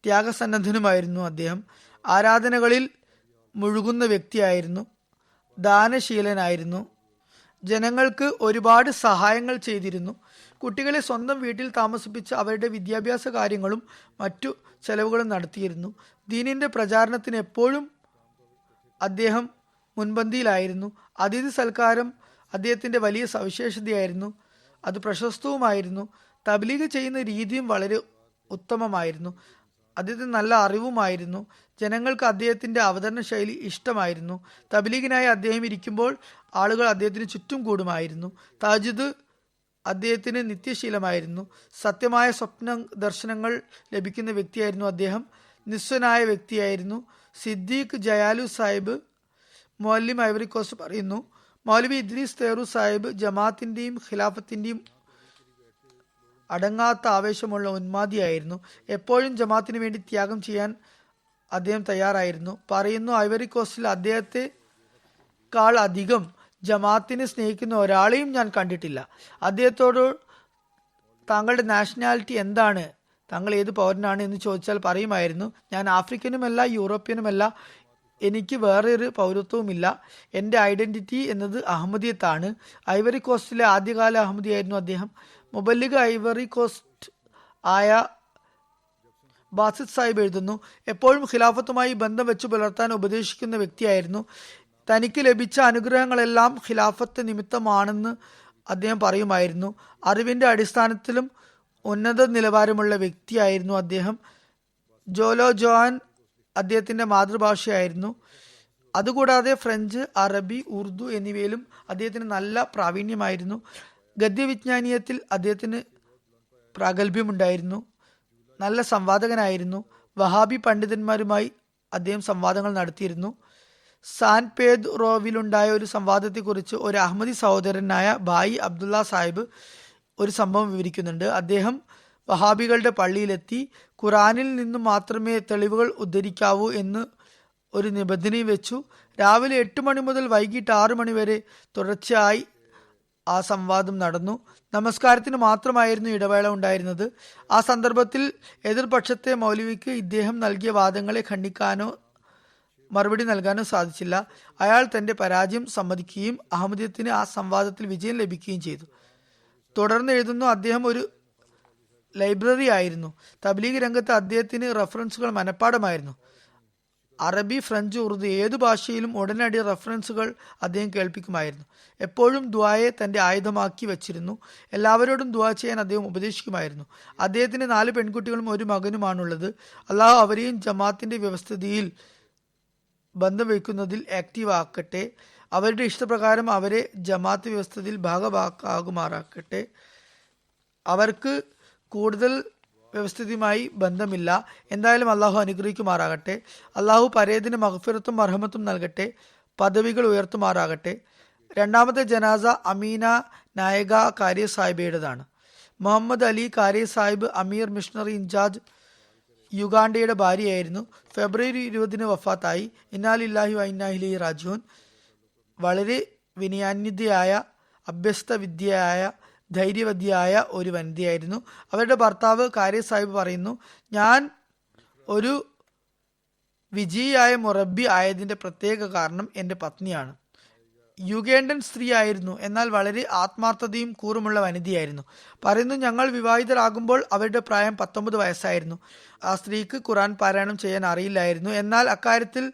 ത്യാഗസന്നദ്ധനുമായിരുന്നു അദ്ദേഹം. ആരാധനകളിൽ മുഴുകുന്ന വ്യക്തിയായിരുന്നു. ദാനശീലനായിരുന്നു. ജനങ്ങൾക്ക് ഒരുപാട് സഹായങ്ങൾ ചെയ്തിരുന്നു. കുട്ടികളെ സ്വന്തം വീട്ടിൽ താമസിപ്പിച്ച് അവരുടെ വിദ്യാഭ്യാസ കാര്യങ്ങളും മറ്റു ചെലവുകളും നടത്തിയിരുന്നു. ദീനിന്റെ പ്രചാരണത്തിന് എപ്പോഴും അദ്ദേഹം മുൻപന്തിയിലായിരുന്നു. അതിഥി സൽക്കാരം അദ്ദേഹത്തിന്റെ വലിയ സവിശേഷതയായിരുന്നു. അത് പ്രശസ്തവുമായിരുന്നു. തബ്ലീഗ് ചെയ്യുന്ന രീതിയും വളരെ ഉത്തമമായിരുന്നു. അദ്ദേഹത്തിന് നല്ല അറിവുമായിരുന്നു. ജനങ്ങൾക്ക് അദ്ദേഹത്തിന്റെ അവതരണ ശൈലി ഇഷ്ടമായിരുന്നു. തബ്ലീഗിനായി അദ്ദേഹം ഇരിക്കുമ്പോൾ ആളുകൾ അദ്ദേഹത്തിന് ചുറ്റും കൂടുമായിരുന്നു. തഹജ്ജുദ് അദ്ദേഹത്തിന് നിത്യശീലമായിരുന്നു. സത്യമായ സ്വപ്ന ദർശനങ്ങൾ ലഭിക്കുന്ന വ്യക്തിയായിരുന്നു അദ്ദേഹം. നിസ്വനായ വ്യക്തിയായിരുന്നു. സിദ്ദീഖ് ജയാലു സാഹിബ് മൗലവി ഐവറി കോസ്റ്റ് പറയുന്നു, മൗലവി ഇദ്രീസ് തേറു സാഹിബ് ജമാഅത്തിന്റെയും ഖിലാഫത്തിന്റെയും അടങ്ങാത്ത ആവേശമുള്ള ഉന്മാദിയായിരുന്നു. എപ്പോഴും ജമാഅത്തിന് വേണ്ടി ത്യാഗം ചെയ്യാൻ അദ്ദേഹം തയ്യാറായിരുന്നു. പറയുന്നു, ഐവറി കോസ്റ്റിൽ അദ്ദേഹത്തെക്കാൾ അധികം ജമാഅത്തിനെ സ്നേഹിക്കുന്ന ഒരാളെയും ഞാൻ കണ്ടിട്ടില്ല. അദ്ദേഹത്തോട് താങ്കളുടെ നാഷണാലിറ്റി എന്താണ്, താങ്കൾ ഏത് പൗരനാണ് എന്ന് ചോദിച്ചാൽ പറയുമായിരുന്നു, ഞാൻ ആഫ്രിക്കനുമല്ല യൂറോപ്യനുമല്ല, എനിക്ക് വേറൊരു പൗരത്വവുമില്ല. എൻ്റെ ഐഡന്റിറ്റി എന്നത് അഹമ്മദിയത്താണ്. ഐവറി കോസ്റ്റിലെ ആദ്യകാല അഹമ്മദിയായിരുന്നു അദ്ദേഹം. മുബല്ലിഗ് ഐവറി കോസ്റ്റ് ആയ ബാസിദ് സാഹിബ് എഴുതുന്നു, എപ്പോഴും ഖിലാഫത്തുമായി ബന്ധം വെച്ചു പുലർത്താൻ ഉപദേശിക്കുന്ന വ്യക്തിയായിരുന്നു. തനിക്ക് ലഭിച്ച അനുഗ്രഹങ്ങളെല്ലാം ഖിലാഫത്ത് നിമിത്തമാണെന്ന് അദ്ദേഹം പറയുമായിരുന്നു. അറിവിന്റെ അടിസ്ഥാനത്തിലും ഉന്നത നിലവാരമുള്ള വ്യക്തിയായിരുന്നു അദ്ദേഹം. ജോലോ ജോൻ അദ്ദേഹത്തിന്റെ മാതൃഭാഷയായിരുന്നു. അതുകൂടാതെ ഫ്രഞ്ച്, അറബി, ഉറുദു എന്നിവയിലും അദ്ദേഹത്തിന് നല്ല പ്രാവീണ്യമായിരുന്നു. ഗദ്യവിജ്ഞാനീയത്തിൽ അദ്ദേഹത്തിന് പ്രാഗൽഭ്യമുണ്ടായിരുന്നു. നല്ല സംവാദകനായിരുന്നു. വഹാബി പണ്ഡിതന്മാരുമായി അദ്ദേഹം സംവാദങ്ങൾ നടത്തിയിരുന്നു. സാൻ പേദ്രോവിലുണ്ടായ ഒരു സംവാദത്തെക്കുറിച്ച് ഒരു അഹമ്മദി സഹോദരനായ ഭായി അബ്ദുള്ള സാഹിബ് ഒരു സംഭവം വിവരിക്കുന്നുണ്ട്. അദ്ദേഹം വഹാബികളുടെ പള്ളിയിലെത്തി ഖുറാനിൽ നിന്നും മാത്രമേ തെളിവുകൾ ഉദ്ധരിക്കാവൂ എന്ന് ഒരു നിബന്ധനയും വെച്ചു. രാവിലെ 8 മണി മുതൽ വൈകിട്ട് 6 മണി വരെ തുടർച്ചയായി ആ സംവാദം നടന്നു. നമസ്കാരത്തിന് മാത്രമായിരുന്നു ഇടവേള ഉണ്ടായിരുന്നത്. ആ സന്ദർഭത്തിൽ എതിർപക്ഷത്തെ മൗലവിക്ക് ഇദ്ദേഹം നൽകിയ വാദങ്ങളെ ഖണ്ഡിക്കാനോ മറുപടി നൽകാനോ സാധിച്ചില്ല. അയാൾ തന്റെ പരാജയം സമ്മതിക്കുകയും അഹമ്മദിയത്തിന് ആ സംവാദത്തിൽ വിജയം ലഭിക്കുകയും ചെയ്തു. തുടർന്ന് എഴുതുന്നു, അദ്ദേഹം ഒരു ലൈബ്രറി ആയിരുന്നു. തബ്ലീഗ് രംഗത്ത് അദ്ദേഹത്തിന് റെഫറൻസുകൾ മനഃപ്പാടമായിരുന്നു. അറബി, ഫ്രഞ്ച്, ഉറുദു ഏതു ഭാഷയിലും ഉടനടി റെഫറൻസുകൾ അദ്ദേഹം കേൾപ്പിക്കുമായിരുന്നു. എപ്പോഴും ദുആയെ തന്റെ ആയുധമാക്കി വച്ചിരുന്നു. എല്ലാവരോടും ദുആ ചെയ്യാൻ അദ്ദേഹം ഉപദേശിക്കുമായിരുന്നു. അദ്ദേഹത്തിന് 4 പെൺകുട്ടികളും 1 മകനുമാണുള്ളത്. അള്ളാഹു അവരെയും ജമാഅത്തിന്റെ വ്യവസ്ഥിതിയിൽ ബന്ധം വയ്ക്കുന്നതിൽ ആക്റ്റീവ് ആക്കട്ടെ. അവരുടെ ഇഷ്ടപ്രകാരം അവരെ ജമാഅത്ത് വ്യവസ്ഥയിൽ ഭാഗമാക്കുമാറാക്കട്ടെ. അവർക്ക് കൂടുതൽ വ്യവസ്ഥിതിയുമായി ബന്ധമില്ല. എന്തായാലും അള്ളാഹു അനുഗ്രഹിക്കുമാറാകട്ടെ. അള്ളാഹു പരേതിന് മഗ്ഫിറത്തും മർഹമത്തും നൽകട്ടെ. പദവികൾ ഉയർത്തുമാറാകട്ടെ. രണ്ടാമത്തെ ജനാസ അമീന നായക കാര്യ സാഹിബയുടേതാണ്. മുഹമ്മദ് അലി കാര്യ സാഹിബ് അമീർ മിഷണറി ഇൻചാർജ് യുഗാണ്ടയുടെ ഭാര്യയായിരുന്നു. ഫെബ്രുവരി 20 വഫാത്തായി. ഇന്നാലില്ലാഹി വ ഇന്നാ ഇലൈഹി റാജിഊൻ. വളരെ വിനയാന്വിതയായ, അഭ്യസ്തവിദ്യയായ, ധൈര്യവതിയായ ഒരു വനിതയായിരുന്നു. അവരുടെ ഭർത്താവ് കാര്യ സാഹിബ് പറയുന്നു, ഞാൻ ഒരു വിജയിയായ മുറബി ആയതിന്റെ പ്രത്യേക കാരണം എൻ്റെ പത്നിയാണ്. യുഗേണ്ടൻ സ്ത്രീയായിരുന്നു, എന്നാൽ വളരെ ആത്മാർത്ഥതയും കൂറുമുള്ള വനിതയായിരുന്നു. പറയുന്നു, ഞങ്ങൾ വിവാഹിതരാകുമ്പോൾ അവരുടെ പ്രായം 19 വയസ്സായിരുന്നു. ആ സ്ത്രീക്ക് ഖുർആൻ പാരായണം ചെയ്യാൻ അറിയില്ലായിരുന്നു. എന്നാൽ അക്കാര്യത്തിൽ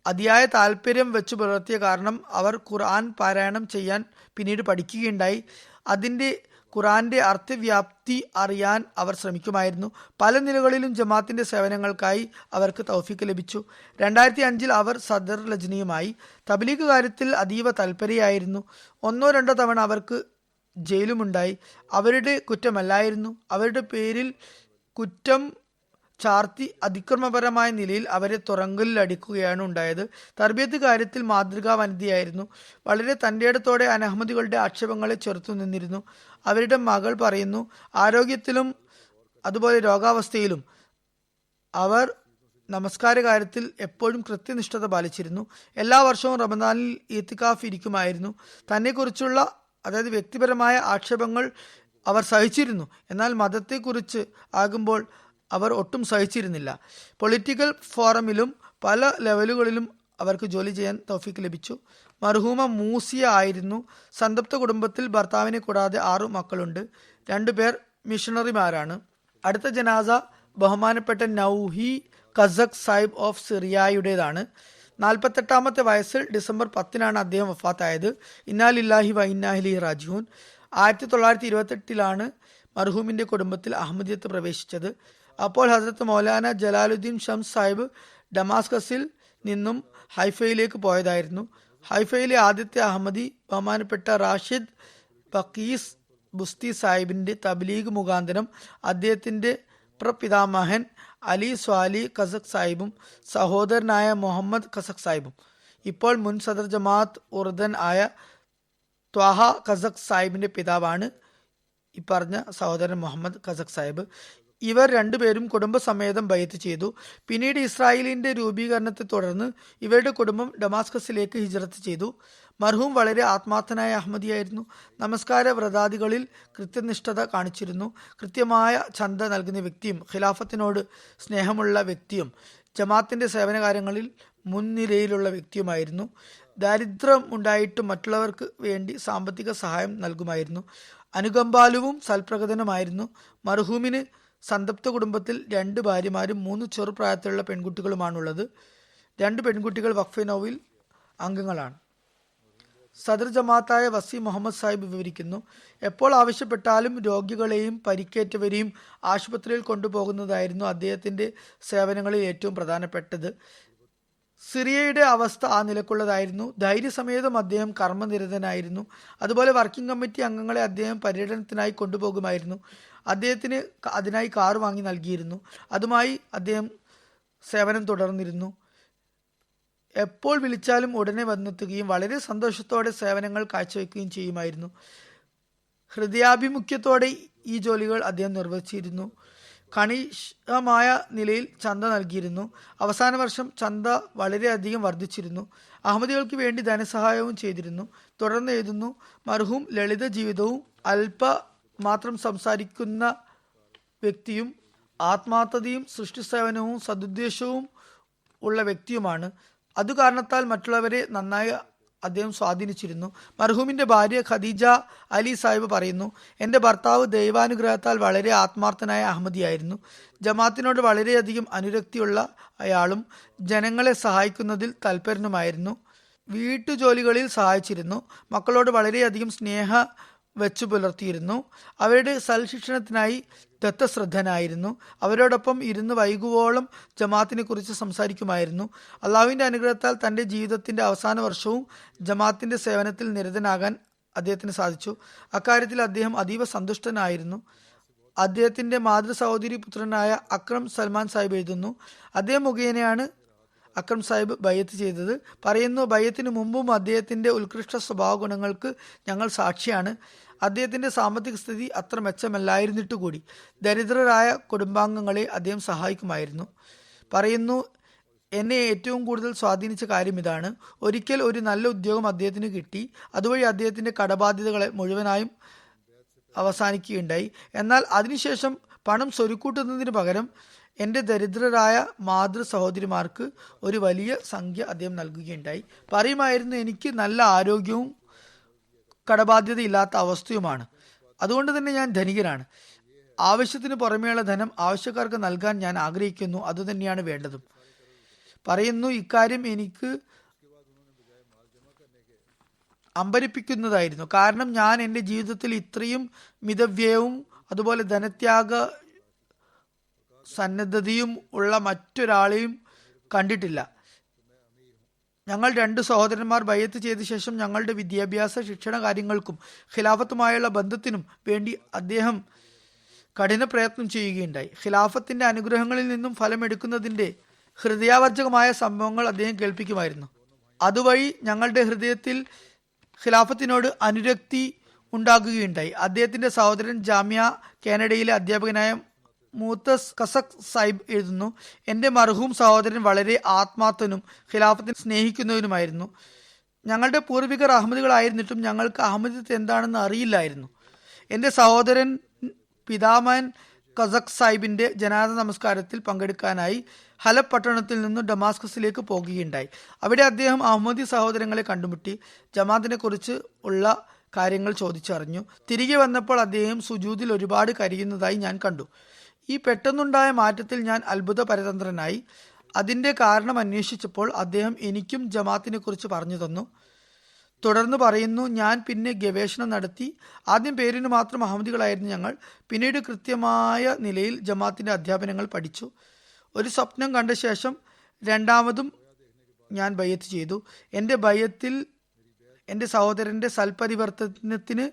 അതിയായ താല്പര്യം വെച്ചു പുലർത്തിയ കാരണം അവർ ഖുർആൻ പാരായണം ചെയ്യാൻ പിന്നീട് പഠിക്കുകയുണ്ടായി. അതിൻ്റെ ഖുർആന്റെ അർത്ഥവ്യാപ്തി അറിയാൻ അവർ ശ്രമിക്കുമായിരുന്നു. പല നിലകളിലും ജമാഅത്തിന്റെ സേവനങ്ങൾക്കായി അവർക്ക് തൗഫീക്ക് ലഭിച്ചു. 2005 അവർ സദർ ലജ്നയുമായി. തബ്ലീഗ് കാര്യത്തിൽ അതീവ തൽപരയായിരുന്നു. 1-2 തവണ അവർക്ക് ജയിലുമുണ്ടായി. അവരുടെ കുറ്റമല്ലായിരുന്നു. അവരുടെ പേരിൽ കുറ്റം ചാർത്തി അതിക്രമപരമായ നിലയിൽ അവരെ തുറങ്കലിൽ അടിക്കുകയാണ് ഉണ്ടായത്. തർബിയത്ത് കാര്യത്തിൽ മാതൃകാ വനിതയായിരുന്നു. വളരെ തൻ്റെയിടത്തോടെ അനഹമ്മദികളുടെ ആക്ഷേപങ്ങളെ ചെറുത്തു നിന്നിരുന്നു. അവരുടെ മകൾ പറയുന്നു, ആരോഗ്യത്തിലും അതുപോലെ രോഗാവസ്ഥയിലും അവർ നമസ്കാര കാര്യത്തിൽ എപ്പോഴും കൃത്യനിഷ്ഠത പാലിച്ചിരുന്നു. എല്ലാ വർഷവും റമദാനിൽ ഈത്തിക്കാഫ് ഇരിക്കുമായിരുന്നു. തന്നെക്കുറിച്ചുള്ള, അതായത് വ്യക്തിപരമായ ആക്ഷേപങ്ങൾ അവർ സഹിച്ചിരുന്നു. എന്നാൽ മതത്തെക്കുറിച്ച് ആകുമ്പോൾ അവർ ഒട്ടും സഹിച്ചിരുന്നില്ല. പൊളിറ്റിക്കൽ ഫോറമിലും പല ലെവലുകളിലും അവർക്ക് ജോലി ചെയ്യാൻ തൗഫീക്ക് ലഭിച്ചു. മർഹൂമ മൂസിയ ആയിരുന്നു. സന്തപ്ത കുടുംബത്തിൽ ഭർത്താവിനെ കൂടാതെ 6 മക്കളുണ്ട്. 2 പേർ മിഷണറിമാരാണ്. അടുത്ത ജനാസ ബഹുമാനപ്പെട്ട നൌഹി കസക് സാഹിബ് ഓഫ് സിറിയയുടേതാണ്. 48-ാമത്തെ വയസ്സിൽ ഡിസംബർ 10-നാണ് അദ്ദേഹം വഫാത്തായത്. ഇന്നാ ലില്ലാഹി വ ഇന്നാ ഇലൈഹി റാജിഊൻ. 1928-ലാണ് മർഹൂമിന്റെ കുടുംബത്തിൽ അഹമ്മദിയത്ത് പ്രവേശിച്ചത്. അപ്പോൾ ഹസ്രത്ത് മൗലാന ജലാലുദ്ദീൻ ഷംസ് സാഹിബ് ഡമാസ്കസിൽ നിന്നും ഹൈഫയിലേക്ക് പോയതായിരുന്നു. ഹൈഫയിലെ ആദ്യത്തെ അഹമ്മദി ബഹുമാനപ്പെട്ട റാഷിദ് ബക്കീസ് ബുസ്തി സാഹിബിന്റെ തബ്ലീഗ് മുഖാന്തരം അദ്ദേഹത്തിന്റെ പ്രപിതാമഹൻ അലി സ്വാലി കസക് സാഹിബും സഹോദരനായ മുഹമ്മദ് കസക് സാഹിബും, ഇപ്പോൾ മുൻ സദർ ജമാഅത്ത് ഉർദൻ ആയ ത്വാഹ കസക് സാഹിബിന്റെ പിതാവാണ് ഈ പറഞ്ഞ സഹോദരൻ മുഹമ്മദ് കസക് സാഹിബ്. ഇവർ 2 പേരും കുടുംബസമേതം ബൈഅത്ത് ചെയ്തു. പിന്നീട് ഇസ്രായേലിന്റെ രൂപീകരണത്തെ തുടർന്ന് ഇവരുടെ കുടുംബം ഡമാസ്കസിലേക്ക് ഹിജ്റത്ത് ചെയ്തു. മർഹൂം വളരെ ആത്മാർത്ഥനായ അഹമ്മദിയായിരുന്നു. നമസ്കാര വ്രതാദികളിൽ കൃത്യനിഷ്ഠത കാണിച്ചിരുന്നു. കൃത്യമായ ചന്ത നൽകുന്ന വ്യക്തിയും ഖിലാഫത്തിനോട് സ്നേഹമുള്ള വ്യക്തിയും ജമാഅത്തിന്റെ സേവനകാര്യങ്ങളിൽ മുൻനിരയിലുള്ള വ്യക്തിയുമായിരുന്നു. ദാരിദ്ര്യം ഉണ്ടായിട്ടും മറ്റുള്ളവർക്ക് വേണ്ടി സാമ്പത്തിക സഹായം നൽകുമായിരുന്നു. അനുകമ്പാലുവും സൽപ്രകടനമായിരുന്നു. മർഹൂമിന് സന്തപ്ത കുടുംബത്തിൽ 2 ഭാര്യമാരും 3 ചെറുപ്രായത്തിലുള്ള പെൺകുട്ടികളുമാണുള്ളത്. 2 പെൺകുട്ടികൾ വഖഫ് നൗവിൽ അംഗങ്ങളാണ്. സദർ ജമാഅത്തായ വസി മുഹമ്മദ് സാഹിബ് വിവരിക്കുന്നു, എപ്പോൾ ആവശ്യപ്പെട്ടാലും രോഗികളെയും പരിക്കേറ്റവരെയും ആശുപത്രിയിൽ കൊണ്ടുപോകുന്നതായിരുന്നു അദ്ദേഹത്തിന്റെ സേവനങ്ങളിൽ ഏറ്റവും പ്രധാനപ്പെട്ടത്. സിറിയയുടെ അവസ്ഥ ആ നിലക്കുള്ളതായിരുന്നു. ധൈര്യസമേതം അദ്ദേഹം കർമ്മനിരതനായിരുന്നു. അതുപോലെ വർക്കിംഗ് കമ്മിറ്റി അംഗങ്ങളെ അദ്ദേഹം പര്യടനത്തിനായി കൊണ്ടുപോകുമായിരുന്നു. അദ്ദേഹത്തിന് അതിനായി കാർ വാങ്ങി നൽകിയിരുന്നു. അതുമായി അദ്ദേഹം സേവനം തുടർന്നിരുന്നു. എപ്പോൾ വിളിച്ചാലും ഉടനെ വന്നെത്തുകയും വളരെ സന്തോഷത്തോടെ സേവനങ്ങൾ കാഴ്ചവെക്കുകയും ചെയ്യുമായിരുന്നു. ഹൃദയാഭിമുഖ്യത്തോടെ ഈ ജോലികൾ അദ്ദേഹം നിർവഹിച്ചിരുന്നു. കണിശമായ നിലയിൽ ചന്ത നൽകിയിരുന്നു. അവസാന വർഷം ചന്ത വളരെയധികം വർദ്ധിച്ചിരുന്നു. അഹമ്മദികൾക്ക് വേണ്ടി ധനസഹായവും ചെയ്തിരുന്നു. തുടർന്ന് എഴുതുന്നു, മർഹൂം ലളിത ജീവിതവും അല്പ മാത്രം സംസാരിക്കുന്ന വ്യക്തിയും ആത്മാർത്ഥതയും സൃഷ്ടിസേവനവും സദുദ്ദേശവും ഉള്ള വ്യക്തിയുമാണ്. അതു കാരണത്താൽ മറ്റുള്ളവരെ നന്നായി അദ്ദേഹം സ്വാധീനിച്ചിരുന്നു. മർഹൂമിന്റെ ഭാര്യ ഖദീജ അലി സാഹിബ് പറയുന്നു, എൻ്റെ ഭർത്താവ് ദൈവാനുഗ്രഹത്താൽ വളരെ ആത്മാർത്ഥനായ അഹമ്മദിയായിരുന്നു. ജമാഅത്തിനോട് വളരെയധികം അനുരക്തിയുള്ള അയാളും ജനങ്ങളെ സഹായിക്കുന്നതിൽ തൽപരനുമായിരുന്നു. വീട്ടുജോലികളിൽ സഹായിച്ചിരുന്നു. മക്കളോട് വളരെയധികം സ്നേഹ വെച്ചു പുലർത്തിയിരുന്നു. അവരുടെ സൽശിക്ഷണത്തിനായി ദത്തശ്രദ്ധനായിരുന്നു. അവരോടൊപ്പം ഇരുന്ന് വൈകുവോളം ജമാഅത്തിനെ കുറിച്ച് സംസാരിക്കുമായിരുന്നു. അള്ളാഹുവിൻ്റെ അനുഗ്രഹത്താൽ തൻ്റെ ജീവിതത്തിൻ്റെ അവസാന വർഷവും ജമാഅത്തിൻ്റെ സേവനത്തിൽ നിരതനാകാൻ അദ്ദേഹത്തിന് സാധിച്ചു. അക്കാര്യത്തിൽ അദ്ദേഹം അതീവ സന്തുഷ്ടനായിരുന്നു. അദ്ദേഹത്തിൻ്റെ മാതൃ സഹോദരി പുത്രനായ അക്രം സൽമാൻ സാഹിബ് എഴുതുന്നു, അദ്ദേഹം മുഖേനയാണ് അക്രം സാഹിബ് ബയ്യത്ത് ചെയ്തത്. പറയുന്നു, ബയ്യത്തിന് മുമ്പും അദ്ദേഹത്തിൻ്റെ ഉത്കൃഷ്ട സ്വഭാവ ഗുണങ്ങൾക്ക് ഞങ്ങൾ സാക്ഷിയാണ്. അദ്ദേഹത്തിൻ്റെ സാമ്പത്തിക സ്ഥിതി അത്ര മെച്ചമല്ലായിരുന്നിട്ട് കൂടി ദരിദ്രരായ കുടുംബാംഗങ്ങളെ അദ്ദേഹം സഹായിക്കുമായിരുന്നു. പറയുന്നു, എന്നെ ഏറ്റവും കൂടുതൽ സ്വാധീനിച്ച കാര്യം ഇതാണ്. ഒരിക്കൽ ഒരു നല്ല ഉദ്യോഗം അദ്ദേഹത്തിന് കിട്ടി. അതുവഴി അദ്ദേഹത്തിൻ്റെ കടബാധ്യതകളെ മുഴുവനായും അവസാനിക്കുകയുണ്ടായി. എന്നാൽ അതിനുശേഷം പണം സ്വരുക്കൂട്ടുന്നതിന് പകരം എൻ്റെ ദരിദ്രരായ മാതൃ സഹോദരിമാർക്ക് ഒരു വലിയ സംഖ്യ അദ്ദേഹം നൽകുകയുണ്ടായി. പറയുമായിരുന്നു, എനിക്ക് നല്ല ആരോഗ്യവും കടബാധ്യതയില്ലാത്ത അവസ്ഥയുമാണ്, അതുകൊണ്ട് തന്നെ ഞാൻ ധനികനാണ്. ആവശ്യത്തിന് പുറമേയുള്ള ധനം ആവശ്യക്കാർക്ക് നൽകാൻ ഞാൻ ആഗ്രഹിക്കുന്നു, അതുതന്നെയാണ് വേണ്ടതും. പറയുന്നു, ഇക്കാര്യം എനിക്ക് അമ്പരിപ്പിക്കുന്നതായിരുന്നു. കാരണം ഞാൻ എൻ്റെ ജീവിതത്തിൽ ഇത്രയും മിതവ്യയവും അതുപോലെ ധനത്യാഗ സന്നദ്ധതയും ഉള്ള മറ്റൊരാളെയും കണ്ടിട്ടില്ല. ഞങ്ങൾ 2 സഹോദരന്മാർ ബയ്യത്ത് ചെയ്ത ശേഷം ഞങ്ങളുടെ വിദ്യാഭ്യാസ ശിക്ഷണ കാര്യങ്ങൾക്കും ഖിലാഫത്തുമായുള്ള ബന്ധത്തിനും വേണ്ടി അദ്ദേഹം കഠിന പ്രയത്നം ചെയ്യുകയുണ്ടായി. ഖിലാഫത്തിന്റെ അനുഗ്രഹങ്ങളിൽ നിന്നും ഫലമെടുക്കുന്നതിൻ്റെ ഹൃദയാവർജകമായ സംഭവങ്ങൾ അദ്ദേഹം കേൾപ്പിക്കുമായിരുന്നു. അതുവഴി ഞങ്ങളുടെ ഹൃദയത്തിൽ ഖിലാഫത്തിനോട് അനുരക്തി ഉണ്ടാകുകയുണ്ടായി. അദ്ദേഹത്തിന്റെ സഹോദരൻ ജാമ്യ കാനഡയിലെ അധ്യാപകനായ മൂത്തസ് കസക് സാഹിബ് എഴുതുന്നു, എൻ്റെ മർഹൂം സഹോദരൻ വളരെ ആത്മാർത്ഥനും ഖിലാഫത്തിനെ സ്നേഹിക്കുന്നവനുമായിരുന്നു. ഞങ്ങളുടെ പൂർവികർ അഹമ്മദികളായിരുന്നിട്ടും ഞങ്ങൾക്ക് അഹമ്മദിയത്ത് എന്താണെന്ന് അറിയില്ലായിരുന്നു. എൻ്റെ സഹോദരൻ പിതാമഹൻ കസക് സാഹിബിന്റെ ജനാസ നമസ്കാരത്തിൽ പങ്കെടുക്കാനായി ഹലബ് പട്ടണത്തിൽ നിന്നും ഡമാസ്കസിലേക്ക് പോകുകയുണ്ടായി. അവിടെ അദ്ദേഹം അഹമ്മദി സഹോദരങ്ങളെ കണ്ടുമുട്ടി ജമാഅത്തിനെ കുറിച്ച് ഉള്ള കാര്യങ്ങൾ ചോദിച്ചറിഞ്ഞു. തിരികെ വന്നപ്പോൾ അദ്ദേഹം സുജൂദിൽ ഒരുപാട് കരയുന്നതായി ഞാൻ കണ്ടു. ഈ പെട്ടെന്നുണ്ടായ മാറ്റത്തിൽ ഞാൻ അത്ഭുത പരതന്ത്രനായി. അതിൻ്റെ കാരണം അന്വേഷിച്ചപ്പോൾ അദ്ദേഹം എനിക്കും ജമാഅത്തിനെ കുറിച്ച് പറഞ്ഞു തന്നു. തുടർന്ന് പറയുന്നു, ഞാൻ പിന്നെ ഗവേഷണം നടത്തി. ആദ്യം പേരിന് മാത്രം അഹമ്മദികളായിരുന്നു ഞങ്ങൾ. പിന്നീട് കൃത്യമായ നിലയിൽ ജമാഅത്തിന്റെ അധ്യാപനങ്ങൾ പഠിച്ചു. ഒരു സ്വപ്നം കണ്ട ശേഷം രണ്ടാമതും ഞാൻ ബയ്യത്ത് ചെയ്തു. എൻ്റെ ബയ്യത്തിൽ എൻ്റെ സഹോദരൻ്റെ സൽപരിവർത്തനത്തിന്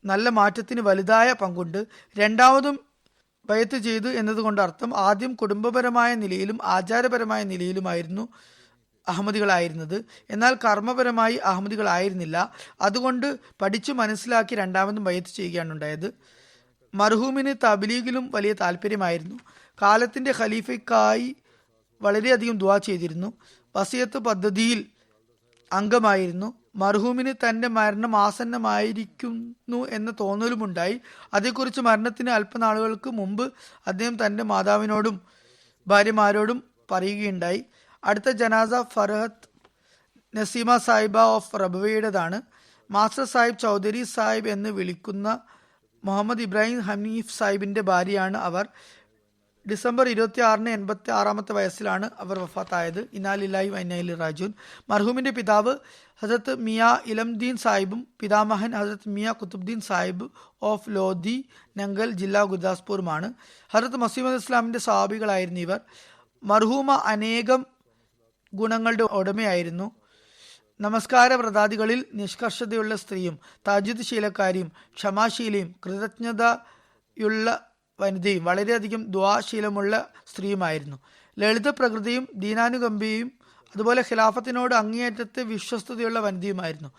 നല്ല മാറ്റത്തിന് വലുതായ പങ്കുണ്ട്. രണ്ടാമതും ബയ്യത്ത് ചെയ്തു എന്നതുകൊണ്ട് അർത്ഥം ആദ്യം കുടുംബപരമായ നിലയിലും ആചാരപരമായ നിലയിലുമായിരുന്നു അഹമ്മദികളായിരുന്നത്, എന്നാൽ കർമ്മപരമായി അഹമ്മദികളായിരുന്നില്ല. അതുകൊണ്ട് പഠിച്ചു മനസ്സിലാക്കി രണ്ടാമതും ബയ്യത്ത് ചെയ്യുകയാണ് ഉണ്ടായത്. മർഹൂമിന് തബ്ലീഗിലും വലിയ താല്പര്യമായിരുന്നു. കാലത്തിന്റെ ഖലീഫയ്ക്കായി വളരെയധികം ദുആ ചെയ്തിരുന്നു. വസിയത്ത് പദ്ധതിയിൽ അംഗമായിരുന്നു. മർഹൂമിന് തന്റെ മരണം ആസന്നമായിരിക്കുന്നു എന്ന തോന്നലുമുണ്ടായി. അതേക്കുറിച്ച് മരണത്തിന് അല്പനാളുകൾക്ക് മുമ്പ് അദ്ദേഹം തന്റെ മാതാവിനോടും ഭാര്യമാരോടും പറയുകയുണ്ടായി. അടുത്ത ജനാസ ഫർഹത്ത് നസീമ സാഹിബ ഓഫ് റബവയുടേതാണ്. മാസ്റ്റർ സാഹിബ് ചൗധരി സാഹിബ് എന്ന് വിളിക്കുന്ന മുഹമ്മദ് ഇബ്രാഹിം ഹനീഫ് സാഹിബിന്റെ ഭാര്യയാണ് അവർ. ഡിസംബർ 26-ന് 86-ാമത്തെ വയസ്സിലാണ് അവർ വഫാത്തായത്. ഇന്നാലില്ലാഹി വ ഇന്നാ ഇലൈഹി റാജിഊൻ. മർഹൂമിന്റെ പിതാവ് ഹസരത്ത് മിയ ഇലംദീൻ സാഹിബും പിതാമഹൻ ഹസരത്ത് മിയ കുത്തുബ്ദീൻ സാഹിബ് ഓഫ് ലോധി നങ്കൽ ജില്ല ഗുർദാസ്പൂറുമാണ്. ഹസരത്ത് മസീഹ് ഇസ്ലാമിന്റെ സഹാബികളായിരുന്നു ഇവർ. മർഹൂമ അനേകം ഗുണങ്ങളുടെ ഉടമയായിരുന്നു. നമസ്കാര വ്രതാദികളിൽ നിഷ്കർഷതയുള്ള സ്ത്രീയും തഹജ്ജുദ് ശീലക്കാരിയും ക്ഷമാശീലയും കൃതജ്ഞതയുള്ള വനിതയും വളരെയധികം ദുആശീലമുള്ള സ്ത്രീയുമായിരുന്നു. ലളിത പ്രകൃതിയും ദീനാനുകമ്പയും അതുപോലെ ഖിലാഫത്തിനോട് അങ്ങേയറ്റത്തെ വിശ്വസ്തതയുള്ള വനിതയുമായിരുന്നു.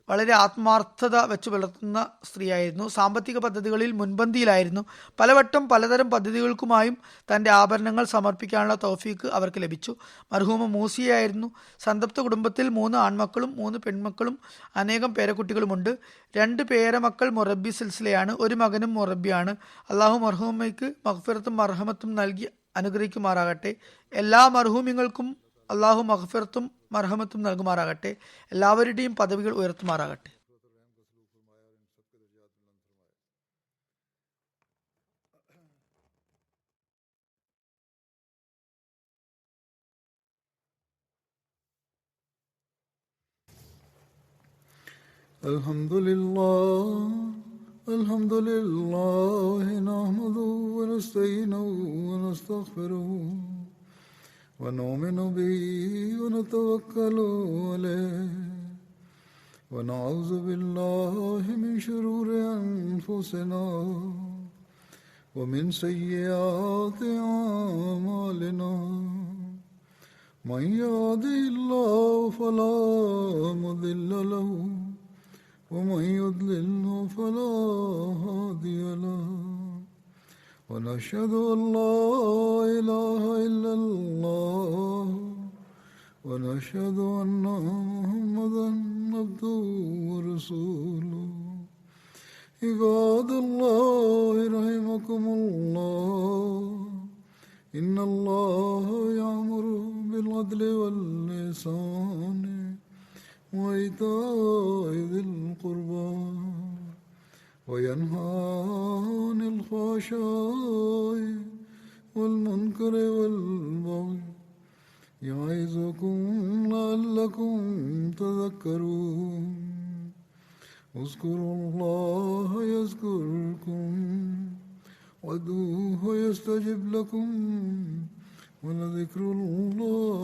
വളരെ ആത്മാർത്ഥത വെച്ച് പുലർത്തുന്ന സ്ത്രീയായിരുന്നു. സാമ്പത്തിക പദ്ധതികളിൽ മുൻപന്തിയിലായിരുന്നു. പലവട്ടം പലതരം പദ്ധതികൾക്കുമായും തൻ്റെ ആഭരണങ്ങൾ സമർപ്പിക്കാനുള്ള തൗഫീക്ക് അവർക്ക് ലഭിച്ചു. മർഹൂമ മൂസിയായിരുന്നു. സന്തപ്ത കുടുംബത്തിൽ 3 ആൺമക്കളും 3 പെൺമക്കളും അനേകം പേരക്കുട്ടികളുമുണ്ട്. 2 പേരമക്കൾ മുറബി സിൽസിലയാണ്. ഒരു മകനും മുറബിയാണ്. അള്ളാഹു മർഹൂമയ്ക്ക് മഗ്ഫിറത്തും മർഹമത്തും നൽകി അനുഗ്രഹിക്കുമാറാകട്ടെ. എല്ലാ മർഹൂമിങ്ങൾക്കും അള്ളാഹു മഗ്ഫിറത്തും മർഹമത്തും നൽകുമാറാകട്ടെ. എല്ലാവരുടെയും പദവികൾ ഉയർത്തുമാറാകട്ടെ. അൽഹംദുലില്ലാഹി നഹ്മദുഹു വനസ്തഈനുഹു വനസ്തഗ്ഫിറുഹു ونؤمن به ونتوكل عليه ونعوذ بالله من شرور أنفسنا ومن سيئات أعمالنا من يهده الله فلا مضل له ومن يضلل فلا هادي له ونشهد أن لا إله إلا الله ونشهد أن محمدا عبده ورسوله عباد الله رحمكم الله الله يأمر بالعدل والإحسان وإيتاء ذي القربى وينهى عن الفحشاء والمنكر والبغي يعظكم لعلكم تذكرون اذكروا الله يذكركم وادعوه يستجب لكم ولذكر الله